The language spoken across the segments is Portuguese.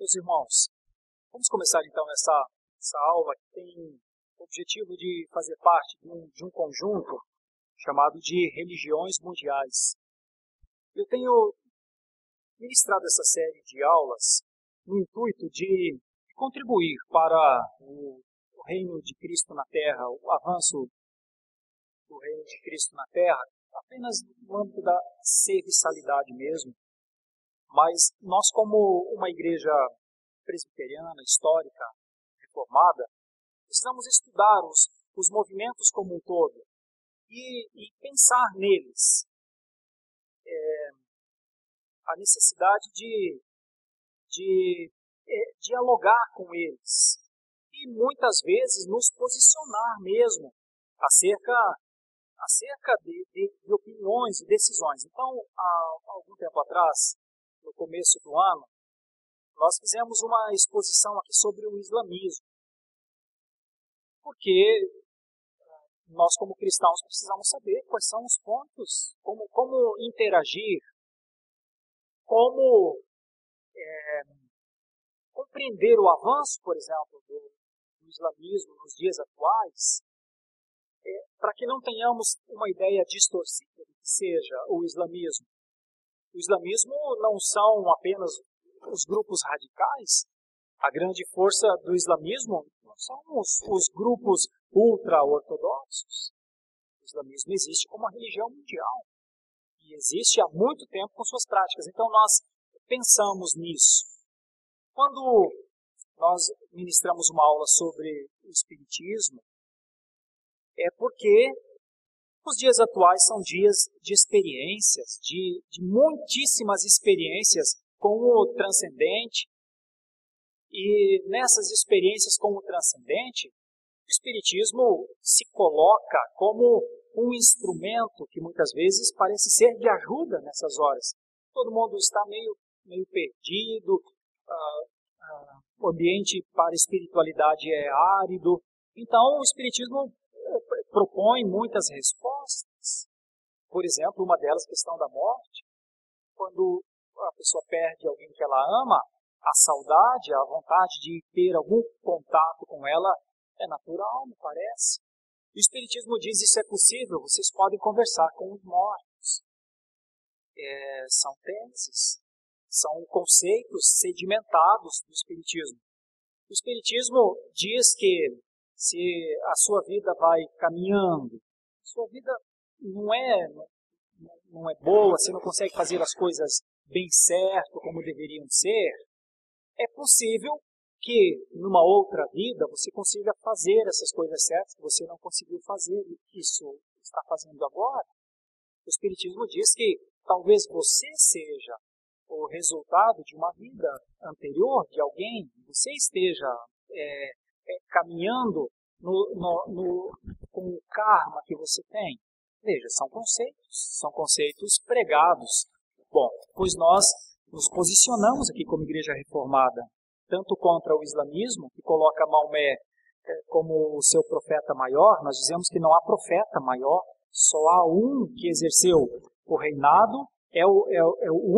Meus irmãos, vamos começar então essa aula que tem o objetivo de fazer parte de um conjunto chamado de religiões mundiais. Eu tenho ministrado essa série de aulas no intuito de contribuir para o reino de Cristo na Terra, o avanço do reino de Cristo na Terra, apenas no âmbito da serviçalidade mesmo. Mas nós, como uma igreja presbiteriana, histórica, reformada, precisamos estudar os movimentos como um todo e pensar neles. A necessidade de dialogar com eles e muitas vezes nos posicionar mesmo acerca de opiniões e decisões. Então, há algum tempo atrás, no começo do ano, nós fizemos uma exposição aqui sobre o islamismo, porque nós, como cristãos, precisamos saber quais são os pontos, como interagir, como compreender o avanço, por exemplo, do islamismo nos dias atuais, para que não tenhamos uma ideia distorcida do que seja o islamismo. O islamismo não são apenas os grupos radicais. A grande força do islamismo não são os grupos ultra-ortodoxos. O islamismo existe como uma religião mundial e existe há muito tempo com suas práticas. Então nós pensamos nisso. Quando nós ministramos uma aula sobre o espiritismo, é porque os dias atuais são dias de experiências, de muitíssimas experiências com o transcendente. E nessas experiências com o transcendente, o espiritismo se coloca como um instrumento que muitas vezes parece ser de ajuda nessas horas. Todo mundo está meio perdido, o ambiente para a espiritualidade é árido. Então o espiritismo propõe muitas respostas. Por exemplo, uma delas, a questão da morte. Quando a pessoa perde alguém que ela ama, a saudade, a vontade de ter algum contato com ela é natural, me parece. O Espiritismo diz isso é possível, vocês podem conversar com os mortos. São teses, são conceitos sedimentados do Espiritismo. O Espiritismo diz que se a sua vida vai caminhando, sua vida não é boa, você não consegue fazer as coisas bem certo, como deveriam ser, é possível que numa outra vida você consiga fazer essas coisas certas que você não conseguiu fazer e que isso está fazendo agora. O Espiritismo diz que talvez você seja o resultado de uma vida anterior de alguém, você esteja caminhando com o karma que você tem. Veja, são conceitos pregados. Bom, pois nós nos posicionamos aqui como igreja reformada, tanto contra o islamismo, que coloca Maomé como o seu profeta maior. Nós dizemos que não há profeta maior, só há um que exerceu o reinado, é o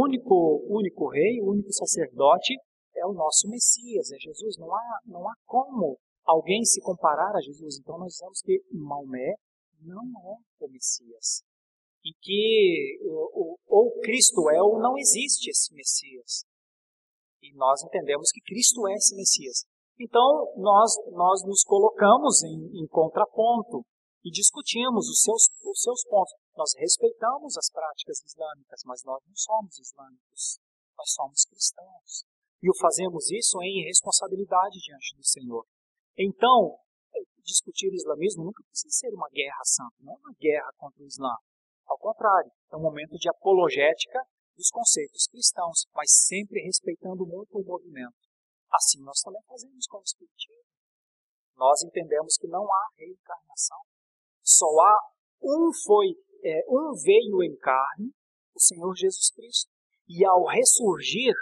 único rei, o único sacerdote, é o nosso Messias, é Jesus. Não há como alguém se comparar a Jesus. Então nós dizemos que Maomé não é o Messias. E que ou Cristo é ou não existe esse Messias. E nós entendemos que Cristo é esse Messias. Então nós nos colocamos em contraponto e discutimos os seus pontos. Nós respeitamos as práticas islâmicas, mas nós não somos islâmicos. Nós somos cristãos. E fazemos isso em responsabilidade diante do Senhor. Então, discutir o islamismo nunca precisa ser uma guerra santa, não é uma guerra contra o Islã. Ao contrário, é um momento de apologética dos conceitos cristãos, mas sempre respeitando muito o movimento. Assim nós também fazemos com o Espiritismo. Nós entendemos que não há reencarnação. Só há um veio em carne, o Senhor Jesus Cristo. E ao ressurgir,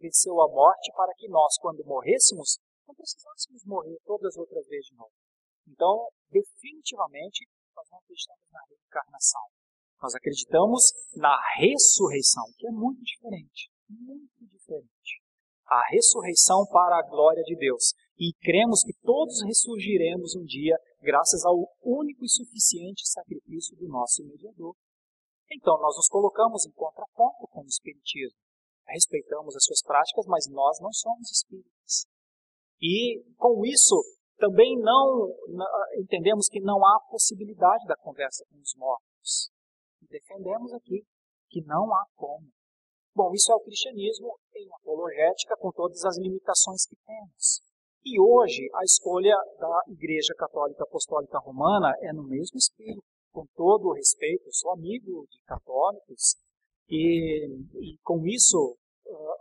venceu a morte para que nós, quando morrêssemos, não precisássemos morrer todas as outras vezes de novo. Então, definitivamente, nós não acreditamos na reencarnação. Nós acreditamos na ressurreição, que é muito diferente. Muito diferente. a ressurreição para a glória de Deus. E cremos que todos ressurgiremos um dia, graças ao único e suficiente sacrifício do nosso mediador. Então, nós nos colocamos em contraponto com o Espiritismo. Respeitamos as suas práticas, mas nós não somos espíritas. E, com isso, também não entendemos que não há possibilidade da conversa com os mortos. E defendemos aqui que não há como. Bom, isso é o cristianismo em apologética, com todas as limitações que temos. E hoje, a escolha da Igreja Católica Apostólica Romana é no mesmo espírito. Com todo o respeito, eu sou amigo de católicos e com isso,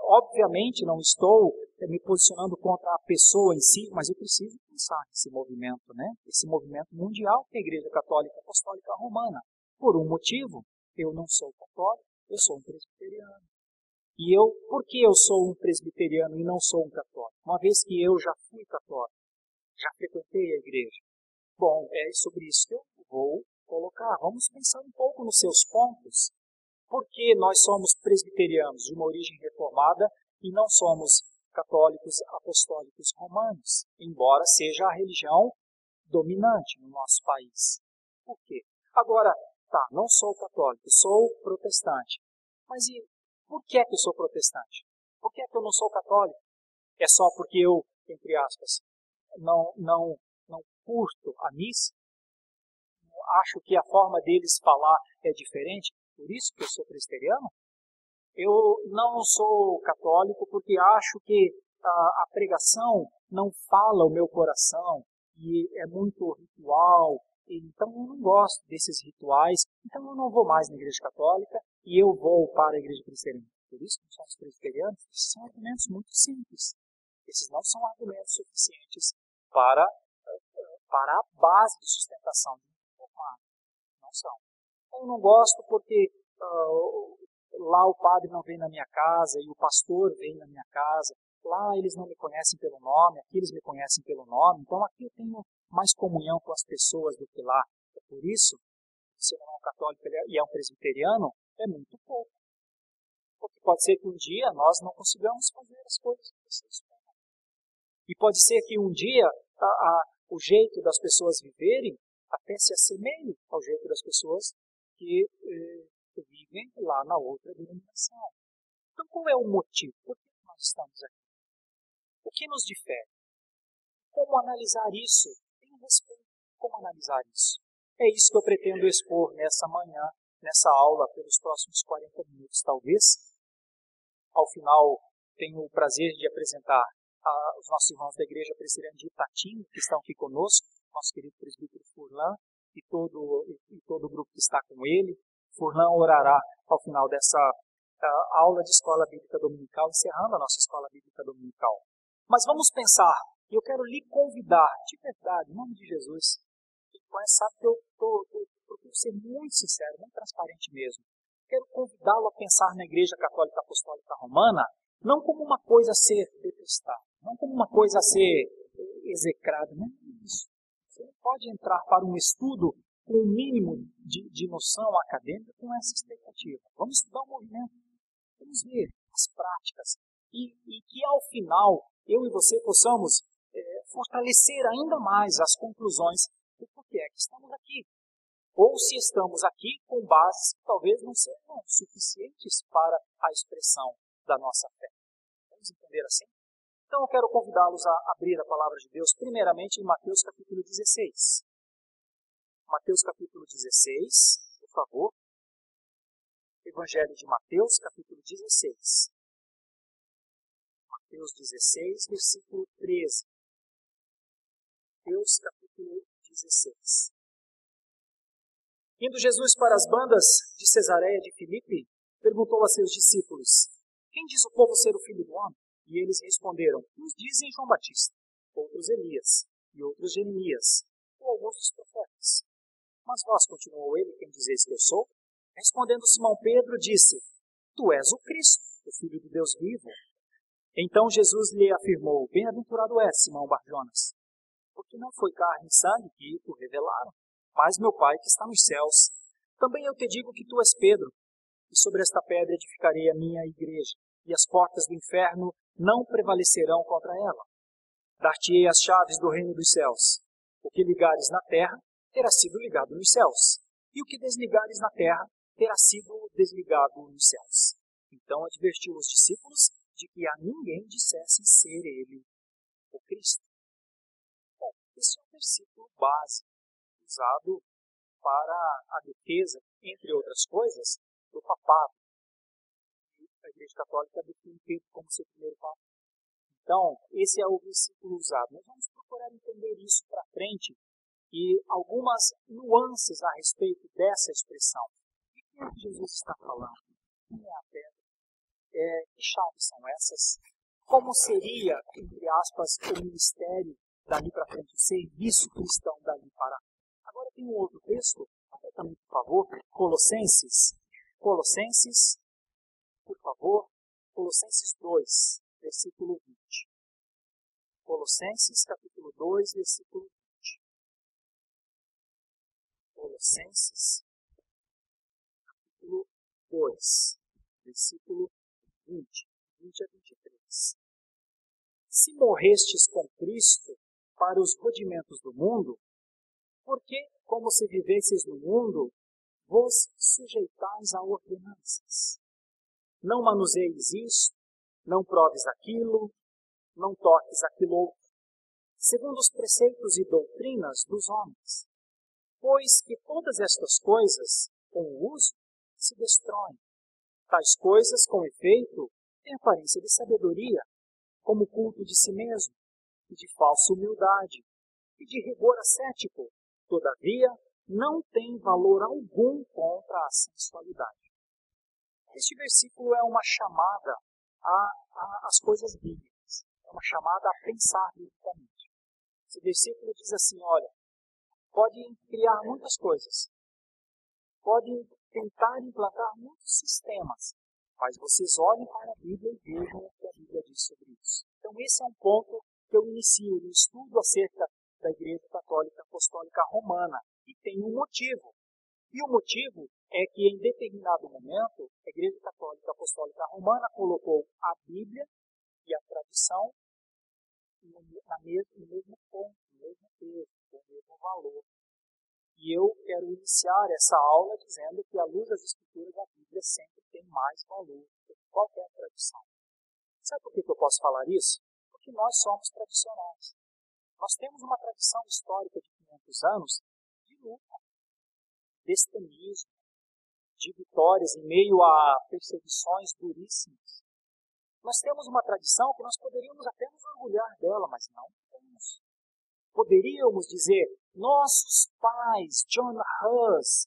obviamente, não estou me posicionando contra a pessoa em si, mas eu preciso pensar nesse movimento, né? Esse movimento mundial que é a Igreja Católica Apostólica Romana. Por um motivo, eu não sou católico, eu sou um presbiteriano. E por que eu sou um presbiteriano e não sou um católico? Uma vez que eu já fui católico, já frequentei a igreja. Bom, é sobre isso que eu vou colocar. Vamos pensar um pouco nos seus pontos. Por que nós somos presbiterianos de uma origem reformada e não somos católicos apostólicos romanos, embora seja a religião dominante no nosso país? Por quê? Agora, não sou católico, sou protestante. Mas e por que é que eu sou protestante? Por que é que eu não sou católico? É só porque eu, entre aspas, não curto a missa? Acho que a forma deles falar é diferente? Por isso que eu sou presbiteriano? Eu não sou católico porque acho que a pregação não fala o meu coração e é muito ritual. Então eu não gosto desses rituais, então eu não vou mais na igreja católica e eu vou para a igreja presbiteriana. Por isso que nós somos presbiterianos, esses são argumentos muito simples. Esses não são argumentos suficientes para a base de sustentação de um reformado. Não são. Eu não gosto porque lá o padre não vem na minha casa e o pastor vem na minha casa. Lá eles não me conhecem pelo nome, aqui eles me conhecem pelo nome. Então aqui eu tenho mais comunhão com as pessoas do que lá. É por isso, se não é um católico e é um presbiteriano, é muito pouco. Porque pode ser que um dia nós não consigamos fazer as coisas que vocês esperam. E pode ser que um dia o jeito das pessoas viverem até se assemelhe ao jeito das pessoas que vivem lá na outra denominação. Então qual é o motivo? Por que nós estamos aqui? O que nos difere? Como analisar isso? Tenho respeito. Como analisar isso? É isso que eu pretendo expor nessa manhã, nessa aula, pelos próximos 40 minutos, talvez. Ao final, tenho o prazer de apresentar os nossos irmãos da Igreja Presbiteriana de Itatinga, que estão aqui conosco, nosso querido presbítero Furlan e todo o grupo que está com ele. Furlan orará ao final dessa aula de Escola Bíblica Dominical, encerrando a nossa Escola Bíblica Dominical. Mas vamos pensar, e eu quero lhe convidar, de verdade, em nome de Jesus, quem conhece sabe que eu procuro ser muito sincero, muito transparente mesmo. Quero convidá-lo a pensar na Igreja Católica Apostólica Romana, não como uma coisa a ser detestada, não como uma coisa a ser execrada, não é isso. Você não pode entrar para um estudo com um mínimo de noção acadêmica com essa expectativa. Vamos estudar o movimento, vamos ver as práticas e que ao final eu e você possamos fortalecer ainda mais as conclusões do porquê é que estamos aqui. Ou se estamos aqui com bases que talvez não sejam suficientes para a expressão da nossa fé. Vamos entender assim? Então eu quero convidá-los a abrir a palavra de Deus primeiramente em Mateus capítulo 16. Mateus capítulo 16, por favor. Evangelho de Mateus capítulo 16. Mateus 16, versículo 13. Mateus capítulo 16. Indo Jesus para as bandas de Cesareia de Filipe, perguntou a seus discípulos: quem diz o povo ser o Filho do Homem? E eles responderam: uns dizem João Batista, outros Elias, e outros Jeremias, ou alguns dos profetas. Mas vós, continuou ele, quem dizeis que eu sou? Respondendo Simão Pedro, disse: tu és o Cristo, o Filho do Deus vivo. Então Jesus lhe afirmou: bem-aventurado és, Simão Barjonas, porque não foi carne e sangue que te revelaram, mas meu Pai que está nos céus. Também eu te digo que tu és Pedro, e sobre esta pedra edificarei a minha igreja, e as portas do inferno não prevalecerão contra ela. Dar-te-ei as chaves do reino dos céus. O que ligares na terra terá sido ligado nos céus, e o que desligares na terra terá sido desligado nos céus. Então advertiu os discípulos de que a ninguém dissessem ser ele o Cristo. Bom, esse é um versículo básico, usado para a defesa, entre outras coisas, do papado. A Igreja Católica define Pedro como seu primeiro papa. Então, esse é o versículo usado. Nós vamos procurar entender isso para frente e algumas nuances a respeito dessa expressão. O que Jesus está falando? Quem é a pedra? Que chaves são essas? Como seria, entre aspas, o ministério dali para frente, o serviço cristão dali para? Agora tem um outro texto, também, por favor, Colossenses, por favor, Colossenses 2, versículo 20. Colossenses, capítulo 2, versículo 20. Colossenses, capítulo 2, versículo 20 a 23. Se morrestes com Cristo para os rudimentos do mundo, porque, como se vivesseis no mundo, vos sujeitais a ordenanças. Não manuseis isto, não proves aquilo, não toques aquilo outro, segundo os preceitos e doutrinas dos homens. Pois que todas estas coisas, com o uso, se destroem. Tais coisas, com efeito, têm aparência de sabedoria, como culto de si mesmo, e de falsa humildade, e de rigor ascético. Todavia, não tem valor algum contra a sensualidade. Este versículo é uma chamada às coisas bíblicas, é uma chamada a pensar biblicamente. Esse versículo diz assim, olha, podem criar muitas coisas, podem tentar implantar muitos sistemas, mas vocês olhem para a Bíblia e vejam o que a Bíblia diz sobre isso. Então esse é um ponto que eu inicio no estudo acerca da Igreja Católica Apostólica Romana, e tem um motivo. E o motivo é que em determinado momento a Igreja Católica Apostólica Romana colocou a Bíblia e a tradição no mesmo ponto, no mesmo peso, com o mesmo valor. E eu quero iniciar essa aula dizendo que, à luz das Escrituras, a Bíblia sempre tem mais valor do que qualquer tradição. Sabe por que eu posso falar isso? Porque nós somos tradicionais. Nós temos uma tradição histórica de 500 anos de luta, de extremismo, de vitórias em meio a perseguições duríssimas. Nós temos uma tradição que nós poderíamos até nos orgulhar dela, mas não temos. Poderíamos dizer, nossos pais, John Hus,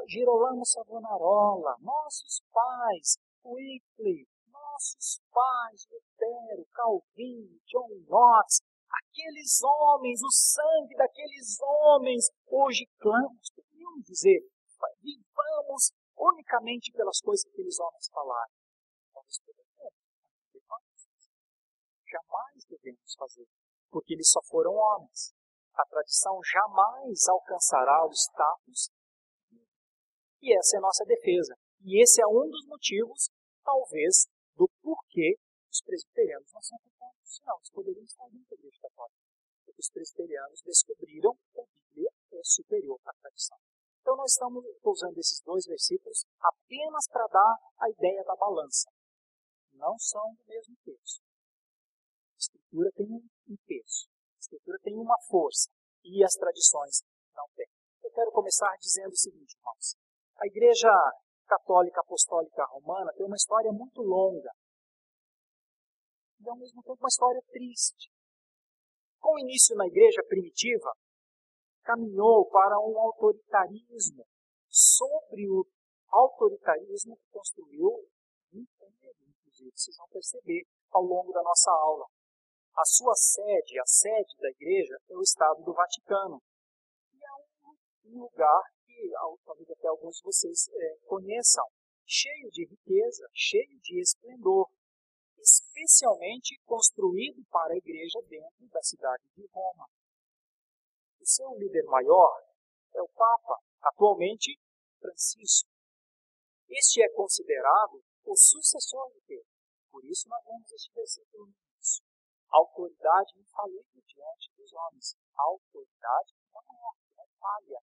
Girolamo Savonarola, nossos pais, Wycliffe, nossos pais, Lutero, Calvino, John Knox, aqueles homens, o sangue daqueles homens, hoje clamamos, poderíamos dizer, vivamos unicamente pelas coisas que aqueles homens falaram. Nós jamais devemos fazer, porque eles só foram homens. A tradição jamais alcançará o status. E essa é a nossa defesa. E esse é um dos motivos, talvez, do porquê os presbiterianos não são católicos. Não, eles poderiam estar dentro da Igreja Católica. Porque os presbiterianos descobriram que a Bíblia é superior à tradição. Então nós estamos usando esses dois versículos apenas para dar a ideia da balança. Não são do mesmo peso. A Escritura tem um peso. A Escritura tem uma força. E as tradições não têm. Eu quero começar dizendo o seguinte, irmãos. A Igreja Católica Apostólica Romana tem uma história muito longa. E ao mesmo tempo uma história triste. Com o início na Igreja primitiva, caminhou para um autoritarismo, sobre o autoritarismo que construiu o império, inclusive, vocês vão perceber ao longo da nossa aula. A sua sede, a sede da Igreja, é o Estado do Vaticano. E é um lugar que, talvez até alguns de vocês conheçam, cheio de riqueza, cheio de esplendor, especialmente construído para a Igreja dentro da cidade de Roma. O seu líder maior é o Papa, atualmente Francisco. Este é considerado o sucessor de Pedro. Por isso nós vemos este versículo no início. Autoridade infalível diante dos homens. Autoridade não é falha.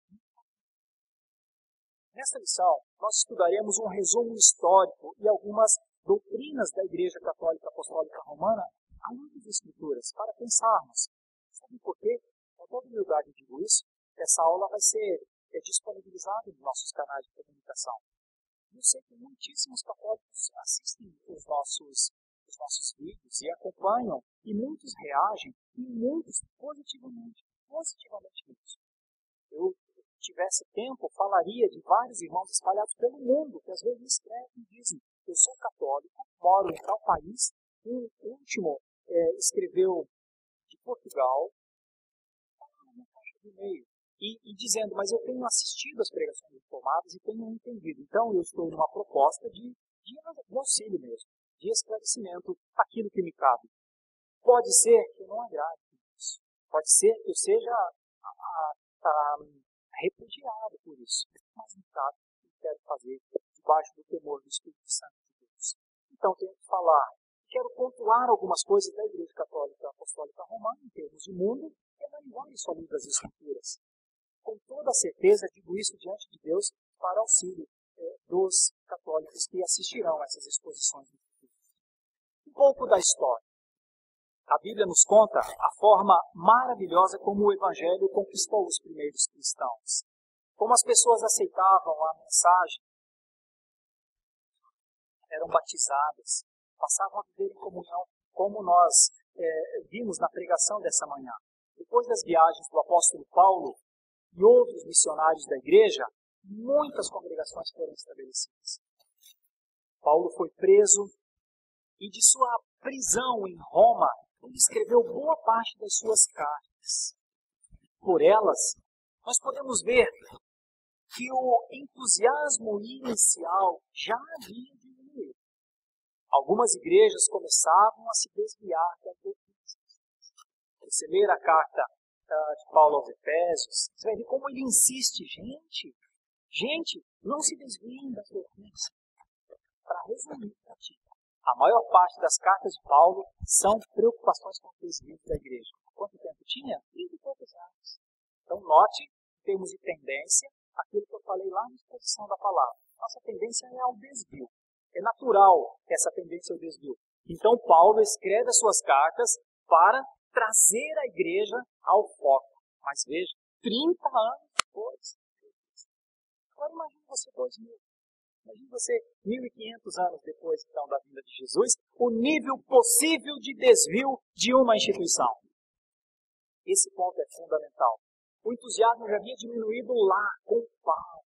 Nesta lição, nós estudaremos um resumo histórico e algumas doutrinas da Igreja Católica Apostólica Romana, além das Escrituras, para pensarmos. Sabe por quê? Com toda humildade eu digo isso, essa aula vai ser disponibilizada nos nossos canais de comunicação. Eu sei que muitíssimos católicos assistem os nossos vídeos e acompanham, e muitos reagem, e muitos positivamente mesmo. Eu tivesse tempo, falaria de vários irmãos espalhados pelo mundo, que às vezes me escrevem e dizem: eu sou católico, moro em tal país. Um último escreveu de Portugal, na caixa de e-mail, e dizendo: mas eu tenho assistido às pregações reformadas e tenho entendido. Então eu estou numa proposta de auxílio mesmo, de esclarecimento, aquilo que me cabe. Pode ser que eu não agrade isso. Pode ser que eu seja repudiado por isso. Mas no caso, eu quero fazer debaixo do temor do Espírito Santo de Deus. Então tenho que falar. Quero pontuar algumas coisas da Igreja Católica Apostólica Romana em termos de mundo e analisar isso à luz das Escrituras. Com toda a certeza, digo isso diante de Deus para auxílio dos católicos que assistirão a essas exposições. Um pouco da história. A Bíblia nos conta a forma maravilhosa como o Evangelho conquistou os primeiros cristãos. Como as pessoas aceitavam a mensagem, eram batizadas, passavam a viver em comunhão, como nós vimos na pregação dessa manhã. Depois das viagens do apóstolo Paulo e outros missionários da igreja, muitas congregações foram estabelecidas. Paulo foi preso e de sua prisão em Roma, ele escreveu boa parte das suas cartas. Por elas, nós podemos ver que o entusiasmo inicial já havia diminuído. Algumas igrejas começavam a se desviar da doutrina. Você ler a carta de Paulo aos Efésios, você vai ver como ele insiste. Gente, não se desviem das doutrinas. Para resumir, a maior parte das cartas de Paulo são preocupações com o desvio da igreja. Quanto tempo tinha? 30 e poucos anos. Então note, em termos de tendência, aquilo que eu falei lá na exposição da palavra. Nossa tendência é ao desvio. É natural essa tendência ao desvio. Então Paulo escreve as suas cartas para trazer a igreja ao foco. Mas veja, 30 anos depois. Agora imagine você 2000. Imagine você 1500 anos depois então da vinda de Jesus, o nível possível de desvio de uma instituição. Esse ponto é fundamental. O entusiasmo já havia diminuído lá com Paulo.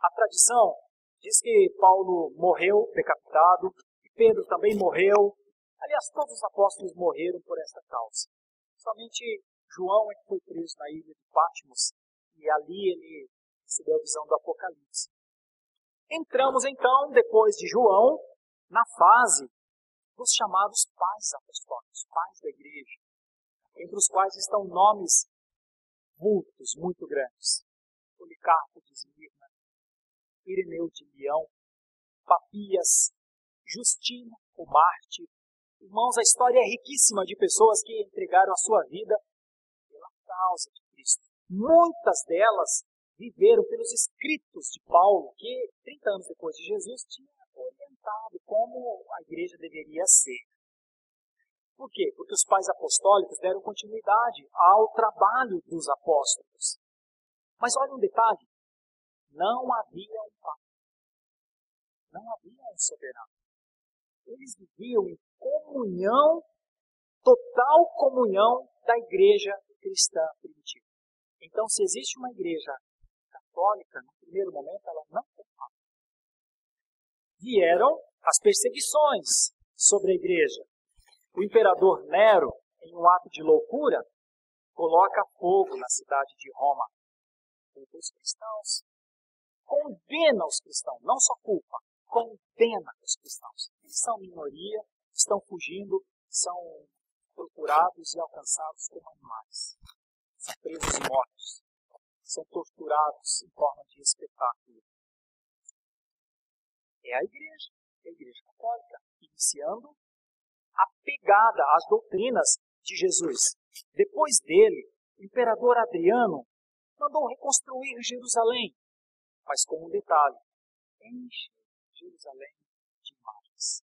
A tradição diz que Paulo morreu decapitado, e Pedro também morreu. Aliás, todos os apóstolos morreram por esta causa. Somente João é que foi preso na ilha de Patmos, e ali ele recebeu a visão do Apocalipse. Entramos então, depois de João, na fase dos chamados pais apostólicos, pais da igreja, entre os quais estão nomes vultos muito grandes. Policarpo de Esmirna, Ireneu de Leão, Papias, Justino, o mártir. Irmãos, a história é riquíssima de pessoas que entregaram a sua vida pela causa de Cristo. Muitas delas viveram pelos escritos de Paulo, que 30 anos depois de Jesus tinha orientado como a igreja deveria ser. Por quê? Porque os pais apostólicos deram continuidade ao trabalho dos apóstolos. Mas olha um detalhe, não havia um papa, não havia um soberano. Eles viviam em comunhão, total comunhão da igreja cristã primitiva. Então, se existe uma igreja católica, no primeiro momento, ela não tem papa. Vieram as perseguições sobre a igreja. O imperador Nero, em um ato de loucura, coloca fogo na cidade de Roma contra os cristãos. Condena os cristãos, não só culpa, condena os cristãos. Eles são minoria, estão fugindo, são procurados e alcançados como animais. São presos e mortos. São torturados em forma de espetáculo. É a igreja católica, iniciando apegada às doutrinas de Jesus. Depois dele, o imperador Adriano mandou reconstruir Jerusalém, mas com um detalhe: enche Jerusalém de imagens.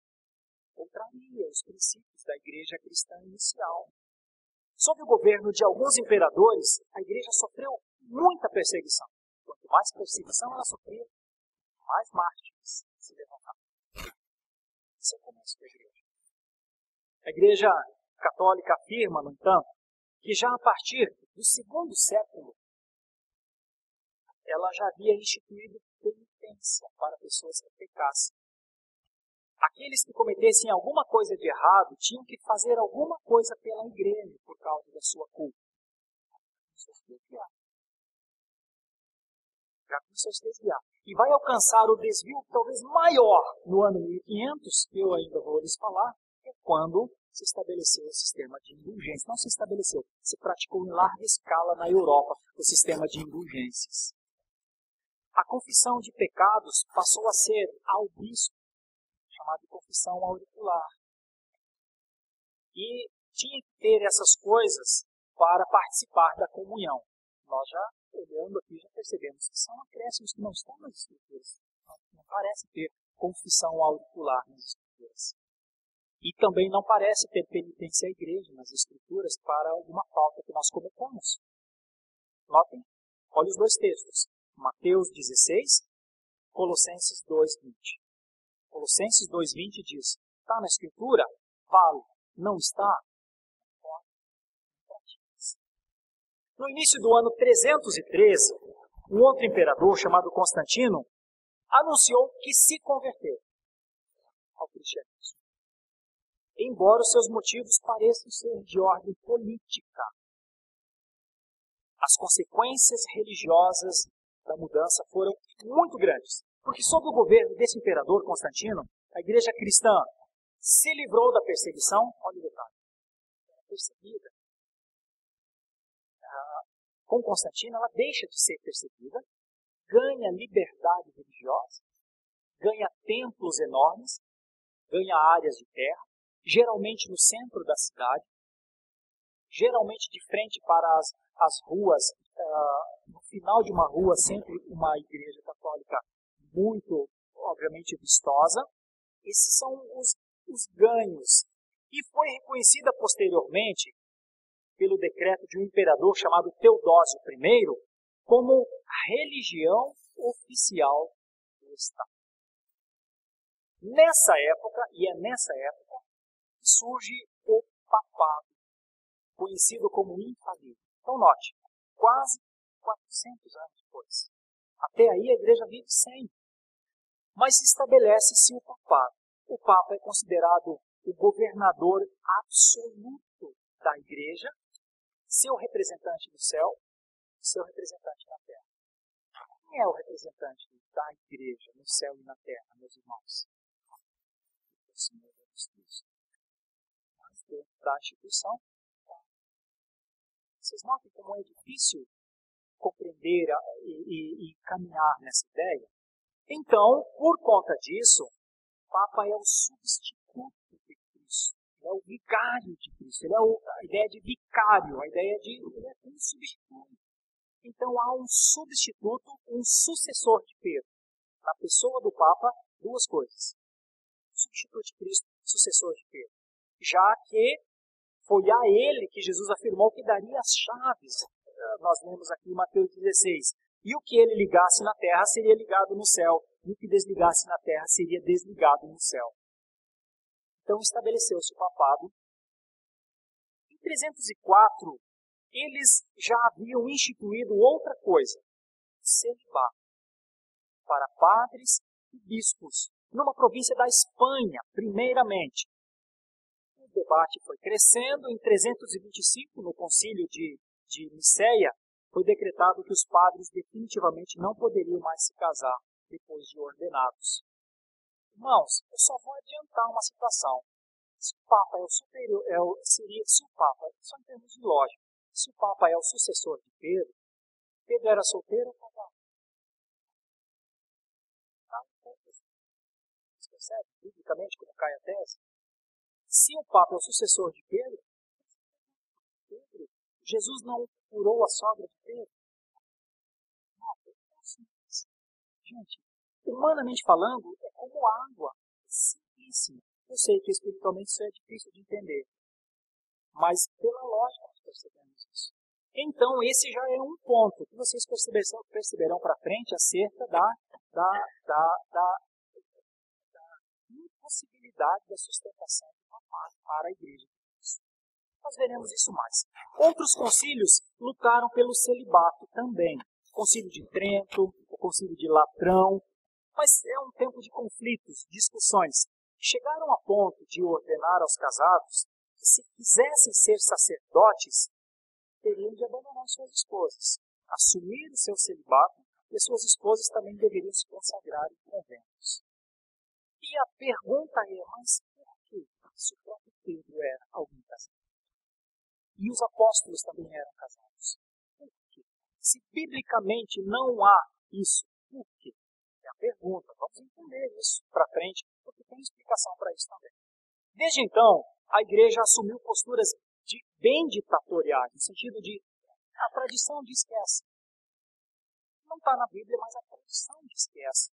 Contraria os princípios da igreja cristã inicial. Sob o governo de alguns imperadores, a igreja sofreu muita perseguição. Quanto mais perseguição ela sofria, mais mártires se levantavam. Esse é o começo da igreja. A igreja católica afirma, no entanto, que já a partir do segundo século, ela já havia instituído penitência para pessoas que pecassem. Aqueles que cometessem alguma coisa de errado tinham que fazer alguma coisa pela igreja por causa da sua culpa. Já começou a se desviar. E vai alcançar o desvio talvez maior no ano 1500, que eu ainda vou lhes falar, é quando se estabeleceu o sistema de indulgências. Não se estabeleceu, se praticou em larga escala na Europa o sistema de indulgências. A confissão de pecados passou a ser ao bispo, chamada de confissão auricular. E tinha que ter essas coisas para participar da comunhão. Nós já, olhando aqui, já percebemos que são acréscimos que não estão nas Escrituras. Não parece ter confissão auricular nas Escrituras. E também não parece ter penitência à igreja nas Escrituras para alguma falta que nós cometamos. Notem, olha os dois textos. Mateus 16, Colossenses 2:20. Colossenses 2:20 diz: está na Escritura? Vale. Não está? No início do ano 313, um outro imperador chamado Constantino anunciou que se converteu ao cristianismo, embora os seus motivos pareçam ser de ordem política. As consequências religiosas da mudança foram muito grandes, porque sob o governo desse imperador Constantino, a igreja cristã se livrou da perseguição. Olha o detalhe, era perseguida. Com Constantino, ela deixa de ser perseguida, ganha liberdade religiosa, ganha templos enormes, ganha áreas de terra, geralmente no centro da cidade, geralmente de frente para as ruas, no final de uma rua, sempre uma igreja católica muito, obviamente, vistosa. Esses são os ganhos. E foi reconhecida posteriormente, pelo decreto de um imperador chamado Teodósio I, como religião oficial do Estado. Nessa época, e é nessa época, surge o papado, conhecido como infalível. Então note, quase 400 anos depois. Até aí a igreja vive sem. Mas estabelece-se o papado. O Papa é considerado o governador absoluto da igreja, seu representante no céu, seu representante na terra. Quem é o representante da igreja no céu e na terra, meus irmãos? O Senhor Jesus Cristo. Mas dentro da instituição, vocês notam como é difícil compreender e caminhar nessa ideia? Então, por conta disso, o Papa é o substituto de Cristo. Ele é o vigário de Cristo. Ele é a ideia de vicário, a ideia de ele é um substituto. Então há um substituto, um sucessor de Pedro. Na pessoa do Papa, duas coisas. Substituto de Cristo, sucessor de Pedro. Já que foi a ele que Jesus afirmou que daria as chaves. Nós lemos aqui em Mateus 16. E o que ele ligasse na terra seria ligado no céu. E o que desligasse na terra seria desligado no céu. Então estabeleceu-se o papado. Em 304, eles já haviam instituído outra coisa: celibato para padres e bispos, numa província da Espanha, primeiramente. O debate foi crescendo. Em 325, no concílio de Niceia, foi decretado que os padres definitivamente não poderiam mais se casar depois de ordenados. Irmãos, eu só vou adiantar uma situação. Se o Papa é o superior, se o Papa, só em termos de lógica, se o Papa é o sucessor de Pedro, Pedro era solteiro ou casado? Vocês percebem, biblicamente, como cai a tese? Se o Papa é o sucessor de Pedro, Jesus não curou a sogra de Pedro? Não, é simples. Gente, humanamente falando, é como água. É simplíssimo. Eu sei que espiritualmente isso é difícil de entender. Mas pela lógica nós percebemos isso. Então, esse já é um ponto que vocês perceberão para frente acerca da impossibilidade da sustentação de uma paz para a igreja. Nós veremos isso mais. Outros concílios lutaram pelo celibato também. O concílio de Trento, o concílio de Latrão. Mas é um tempo de conflitos, discussões. Chegaram a ponto de ordenar aos casados que, se quisessem ser sacerdotes, teriam de abandonar suas esposas, assumir o seu celibato, e as suas esposas também deveriam se consagrar em conventos. E a pergunta é, mas por que se o próprio Pedro era alguém casado? E os apóstolos também eram casados. Por quê? Se biblicamente não há isso, por quê? É a pergunta. Vamos entender isso para frente, porque tem explicação para isso também. Desde então, a igreja assumiu posturas bem ditatoriais, no sentido de a tradição diz que é assim. Não está na Bíblia, mas a tradição diz que é assim.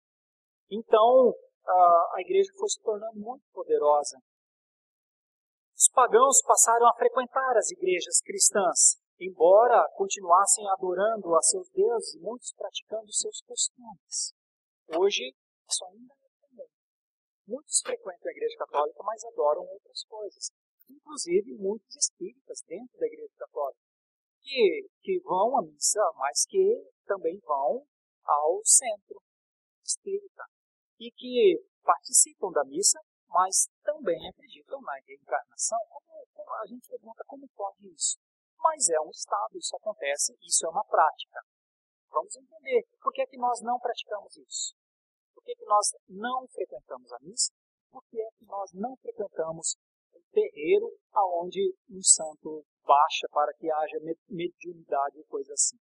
Então, a igreja foi se tornando muito poderosa. Os pagãos passaram a frequentar as igrejas cristãs, embora continuassem adorando a seus deuses e muitos praticando seus costumes. Hoje, isso ainda é comum. Muitos frequentam a igreja católica, mas adoram outras coisas. Inclusive, muitos espíritas dentro da igreja católica, que vão à missa, mas que também vão ao centro espírita. E que participam da missa, mas também acreditam na reencarnação. A gente pergunta como pode isso. Mas é um estado, isso acontece, isso é uma prática. Vamos entender por que é que nós não praticamos isso. Por que é que nós não frequentamos a missa? Por que é que nós não frequentamos um terreiro aonde um santo baixa para que haja mediunidade ou coisa assim?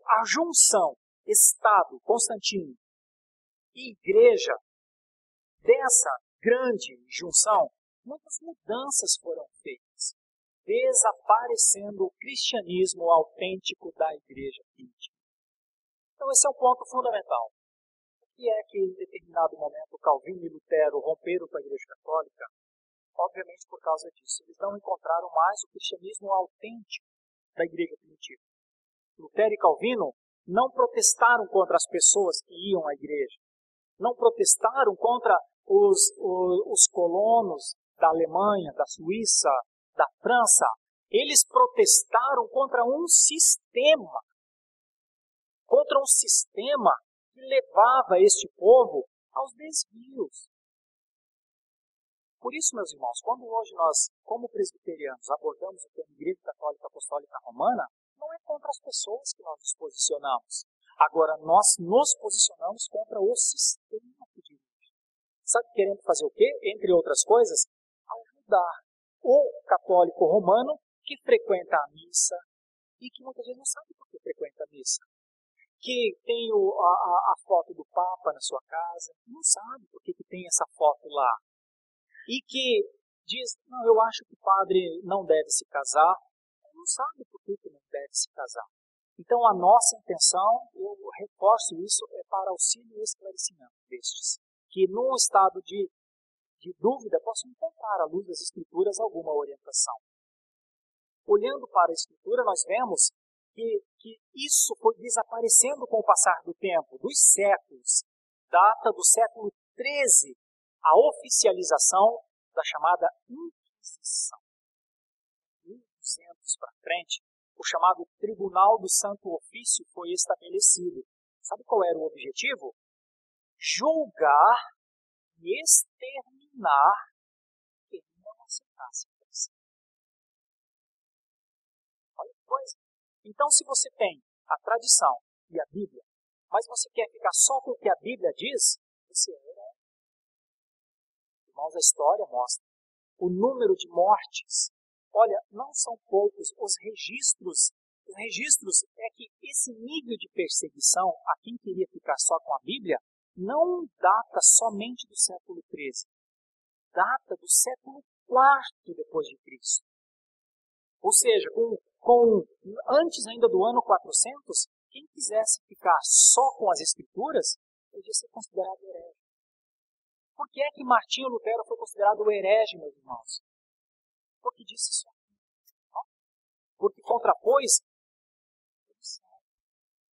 A junção Estado, Constantino, e igreja, dessa grande junção, muitas mudanças foram feitas, desaparecendo o cristianismo autêntico da igreja primitiva. Então esse é um ponto fundamental. O que é que em determinado momento Calvino e Lutero romperam com a igreja católica? Obviamente por causa disso. Eles não encontraram mais o cristianismo autêntico da igreja primitiva. Lutero e Calvino não protestaram contra as pessoas que iam à igreja. Não protestaram contra os colonos da Alemanha, da Suíça, da França. Eles protestaram contra um sistema. Contra um sistema que levava este povo aos desvios. Por isso, meus irmãos, quando hoje nós, como presbiterianos, abordamos o tema Igreja Católica Apostólica Romana, não é contra as pessoas que nós nos posicionamos. Agora, nós nos posicionamos contra o sistema que dirige. Sabe, querendo fazer o quê? Entre outras coisas, ajudar o católico romano que frequenta a missa e que muitas vezes não sabe por que frequenta a missa. Que tem a foto do Papa na sua casa, não sabe por que tem essa foto lá. E que diz, não, eu acho que o padre não deve se casar, não sabe por que não deve se casar. Então, a nossa intenção, eu reforço isso, é para auxílio e esclarecimento destes, que num estado de dúvida possam encontrar, à luz das Escrituras, alguma orientação. Olhando para a Escritura, nós vemos que isso foi desaparecendo com o passar do tempo, dos séculos. Data do século XIII, a oficialização da chamada Inquisição. 1200 para frente, o chamado Tribunal do Santo Ofício foi estabelecido. Sabe qual era o objetivo? Julgar e exterminar quem não aceitasse a Cristo. Olha que coisa. Então, se você tem a tradição e a Bíblia, mas você quer ficar só com o que a Bíblia diz, você é. Irmãos, a história mostra o número de mortes. Olha, não são poucos os registros. Os registros é que esse nível de perseguição a quem queria ficar só com a Bíblia não data somente do século XIII. data do século IV depois de Cristo. Ou seja, antes ainda do ano 400, quem quisesse ficar só com as Escrituras, podia ser considerado herege. Por que é que Martinho Lutero foi considerado herege, meus irmãos? Porque disse só. Porque contrapôs.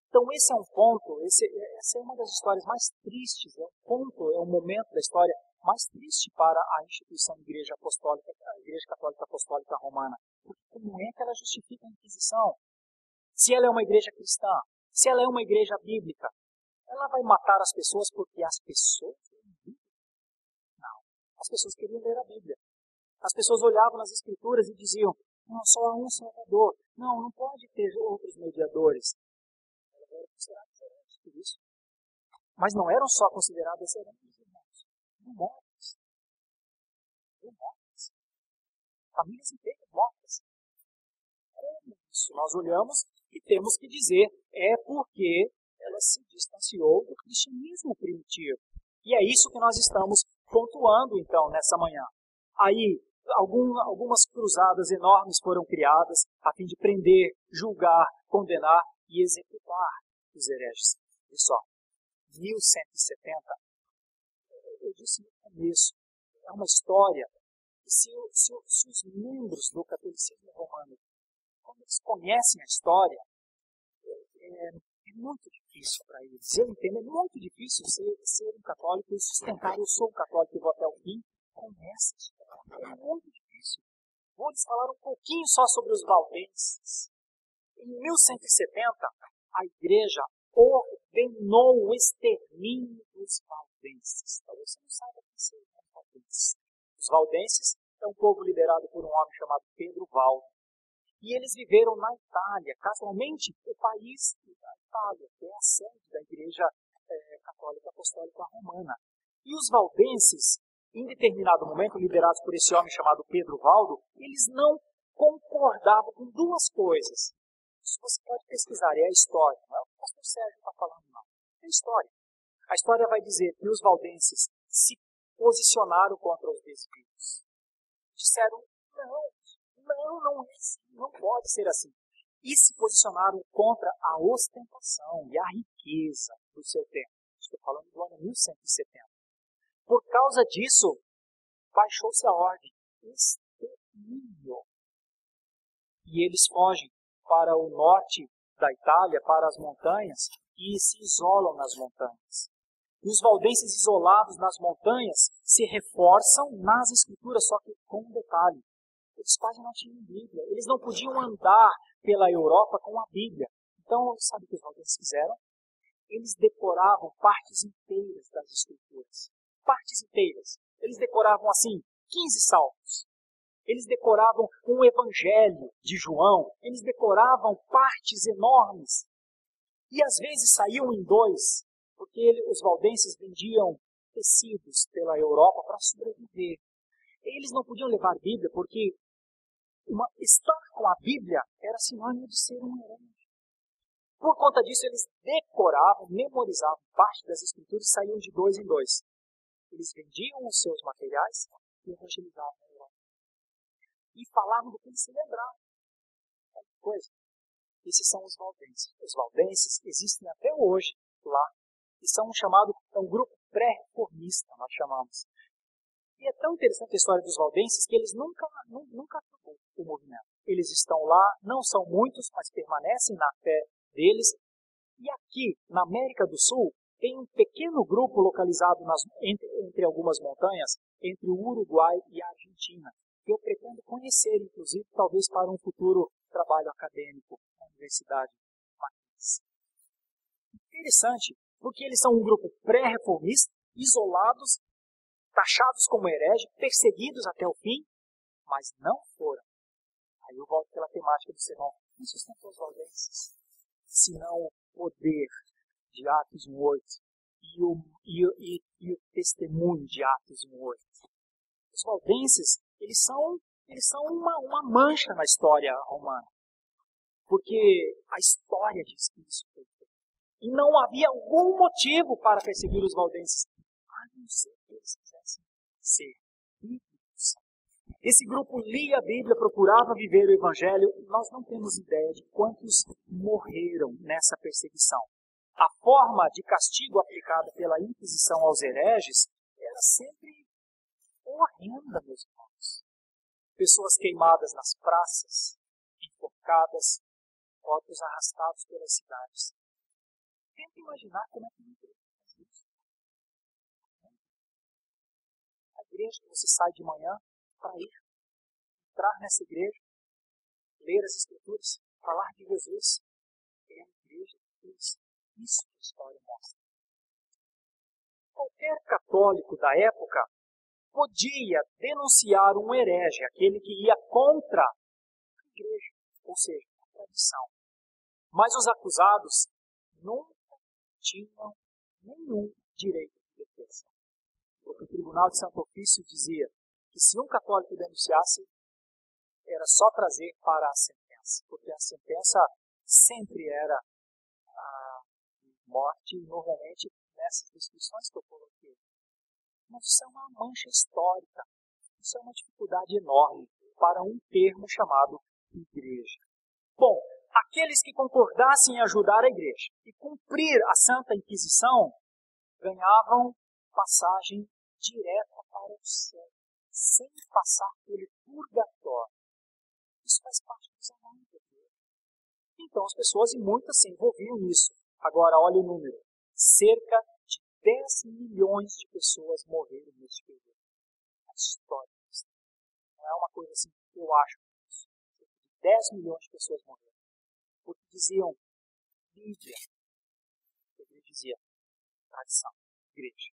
Então esse é um ponto, essa é uma das histórias mais tristes, é um momento da história mais triste para a instituição da Igreja Apostólica, a Igreja Católica Apostólica Romana. Porque como é que ela justifica a Inquisição? Se ela é uma igreja cristã, se ela é uma igreja bíblica, ela vai matar as pessoas porque as pessoas leem a Bíblia? Não. As pessoas queriam ler a Bíblia. As pessoas olhavam nas Escrituras e diziam, não, só há um Salvador. Não pode ter outros mediadores. Elas eram consideradas hereges por isso. Mas não eram só consideradas hereges, irmãos. Mortas. Famílias inteiras mortas. Como isso? Nós olhamos e temos que dizer, é porque ela se distanciou do cristianismo primitivo. E é isso que nós estamos pontuando, então, nessa manhã. Aí, algumas cruzadas enormes foram criadas a fim de prender, julgar, condenar e executar os hereges. Pessoal, 1170, eu disse no começo, é uma história que se os membros do catolicismo romano, quando eles conhecem a história, é muito difícil para eles. Eu entendo, é muito difícil ser um católico e sustentar, eu sou um católico e vou até o fim, com essa história. É muito difícil. Vou lhes falar um pouquinho só sobre os valdenses. Em 1170, a igreja ordenou o extermínio dos valdenses. Talvez você não saiba quem são os valdenses. Os valdenses é um povo liderado por um homem chamado Pedro Valdo. E eles viveram na Itália, casualmente o país da Itália, que é a sede da Igreja Católica Apostólica Romana. E os valdenses, em determinado momento, liderados por esse homem chamado Pedro Valdo, eles não concordavam com duas coisas. Isso você pode pesquisar, é a história. Não é o que o pastor Sérgio está falando, não. É a história. A história vai dizer que os valdenses se posicionaram contra os desvios. Disseram, não é assim, não pode ser assim. E se posicionaram contra a ostentação e a riqueza do seu tempo. Estou falando do ano 1170. Por causa disso, baixou-se a ordem. Extermínio. E eles fogem para o norte da Itália, para as montanhas, e se isolam nas montanhas. E os valdenses isolados nas montanhas se reforçam nas escrituras, só que com um detalhe. Eles quase não tinham Bíblia. Eles não podiam andar pela Europa com a Bíblia. Então, sabe o que os valdenses fizeram? Eles decoravam partes inteiras das escrituras. Partes inteiras. Eles decoravam, assim, 15 salmos. Eles decoravam um evangelho de João. Eles decoravam partes enormes. E às vezes saíam em dois, porque os valdenses vendiam tecidos pela Europa para sobreviver. Eles não podiam levar a Bíblia porque estar com a Bíblia era sinônimo de ser um herege. Por conta disso, eles decoravam, memorizavam parte das escrituras e saíam de dois em dois. Eles vendiam os seus materiais e evangelizavam a Europa. E falavam do que eles se lembravam. Coisa. Esses são os valdenses. Os valdenses existem até hoje lá. E são um grupo pré-reformista, nós chamamos. E é tão interessante a história dos valdenses que eles nunca acabou o movimento. Eles estão lá, não são muitos, mas permanecem na fé deles. E aqui, na América do Sul, tem um pequeno grupo localizado entre algumas montanhas, entre o Uruguai e a Argentina, que eu pretendo conhecer, inclusive, talvez para um futuro trabalho acadêmico na Universidade Mackenzie. Interessante, porque eles são um grupo pré-reformista, isolados, taxados como hereges, perseguidos até o fim, mas não foram. Aí eu volto pela temática do sermão. Não sustentou os valdenses, senão o poder de Atos 1:8 e o testemunho de Atos 1:8. Os valdenses, eles são uma mancha na história romana, porque a história diz que isso foi feito. E não havia algum motivo para perseguir os valdenses, a não ser que eles quisessem ser bíblicos. Esse grupo lia a Bíblia, procurava viver o Evangelho. Nós não temos ideia de quantos morreram nessa perseguição. A forma de castigo aplicada pela Inquisição aos hereges era sempre horrenda, meus irmãos. Pessoas queimadas nas praças, enforcadas, corpos arrastados pelas cidades. Tenta imaginar como é que não faz isso. A igreja que você sai de manhã para entrar nessa igreja, ler as Escrituras, falar de Jesus, é a igreja que fez isso que a história mostra. Qualquer católico da época podia denunciar um herege, aquele que ia contra a igreja, ou seja, a tradição. Mas os acusados nunca tinham nenhum direito de defesa. Porque o Tribunal de Santo Ofício dizia que se um católico denunciasse, era só trazer para a sentença, porque a sentença sempre era a morte, normalmente nessas descrições que eu coloquei. Mas isso é uma mancha histórica, isso é uma dificuldade enorme para um termo chamado igreja. Bom, aqueles que concordassem em ajudar a igreja e cumprir a Santa Inquisição ganhavam passagem direta para o céu, sem passar pelo purgatório. Isso faz parte dos anões da igreja. Então as pessoas, e muitas, se envolviam nisso. Agora, olha o número. Cerca de 10 milhões de pessoas morreram neste período. A história. Não é uma coisa assim que eu acho. 10 milhões de pessoas morreram. Porque diziam Bíblia. A igreja dizia tradição, igreja.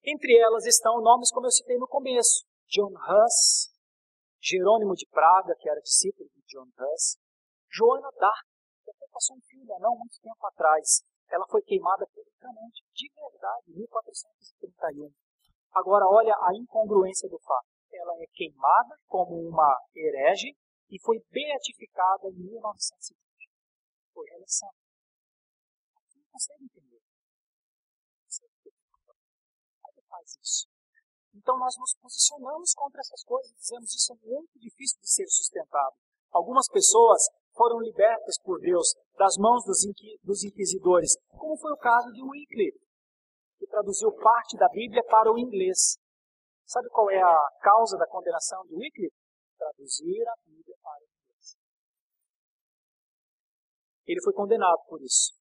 Entre elas estão nomes como eu citei no começo. John Huss, Jerônimo de Praga, que era discípulo de John Huss, Joana d'Arc, que até passou um filme há não muito tempo atrás. Ela foi queimada publicamente, de verdade, em 1431. Agora, olha a incongruência do fato. Ela é queimada como uma herege e foi beatificada em 1920. Por eleição. Não consegue entender. Como faz isso? Então nós nos posicionamos contra essas coisas, dizemos isso é muito difícil de ser sustentado. Algumas pessoas foram libertas por Deus das mãos dos inquisidores, como foi o caso de Wycliffe, que traduziu parte da Bíblia para o inglês. Sabe qual é a causa da condenação de Wycliffe? Traduzir a Bíblia para o inglês. Ele foi condenado por isso,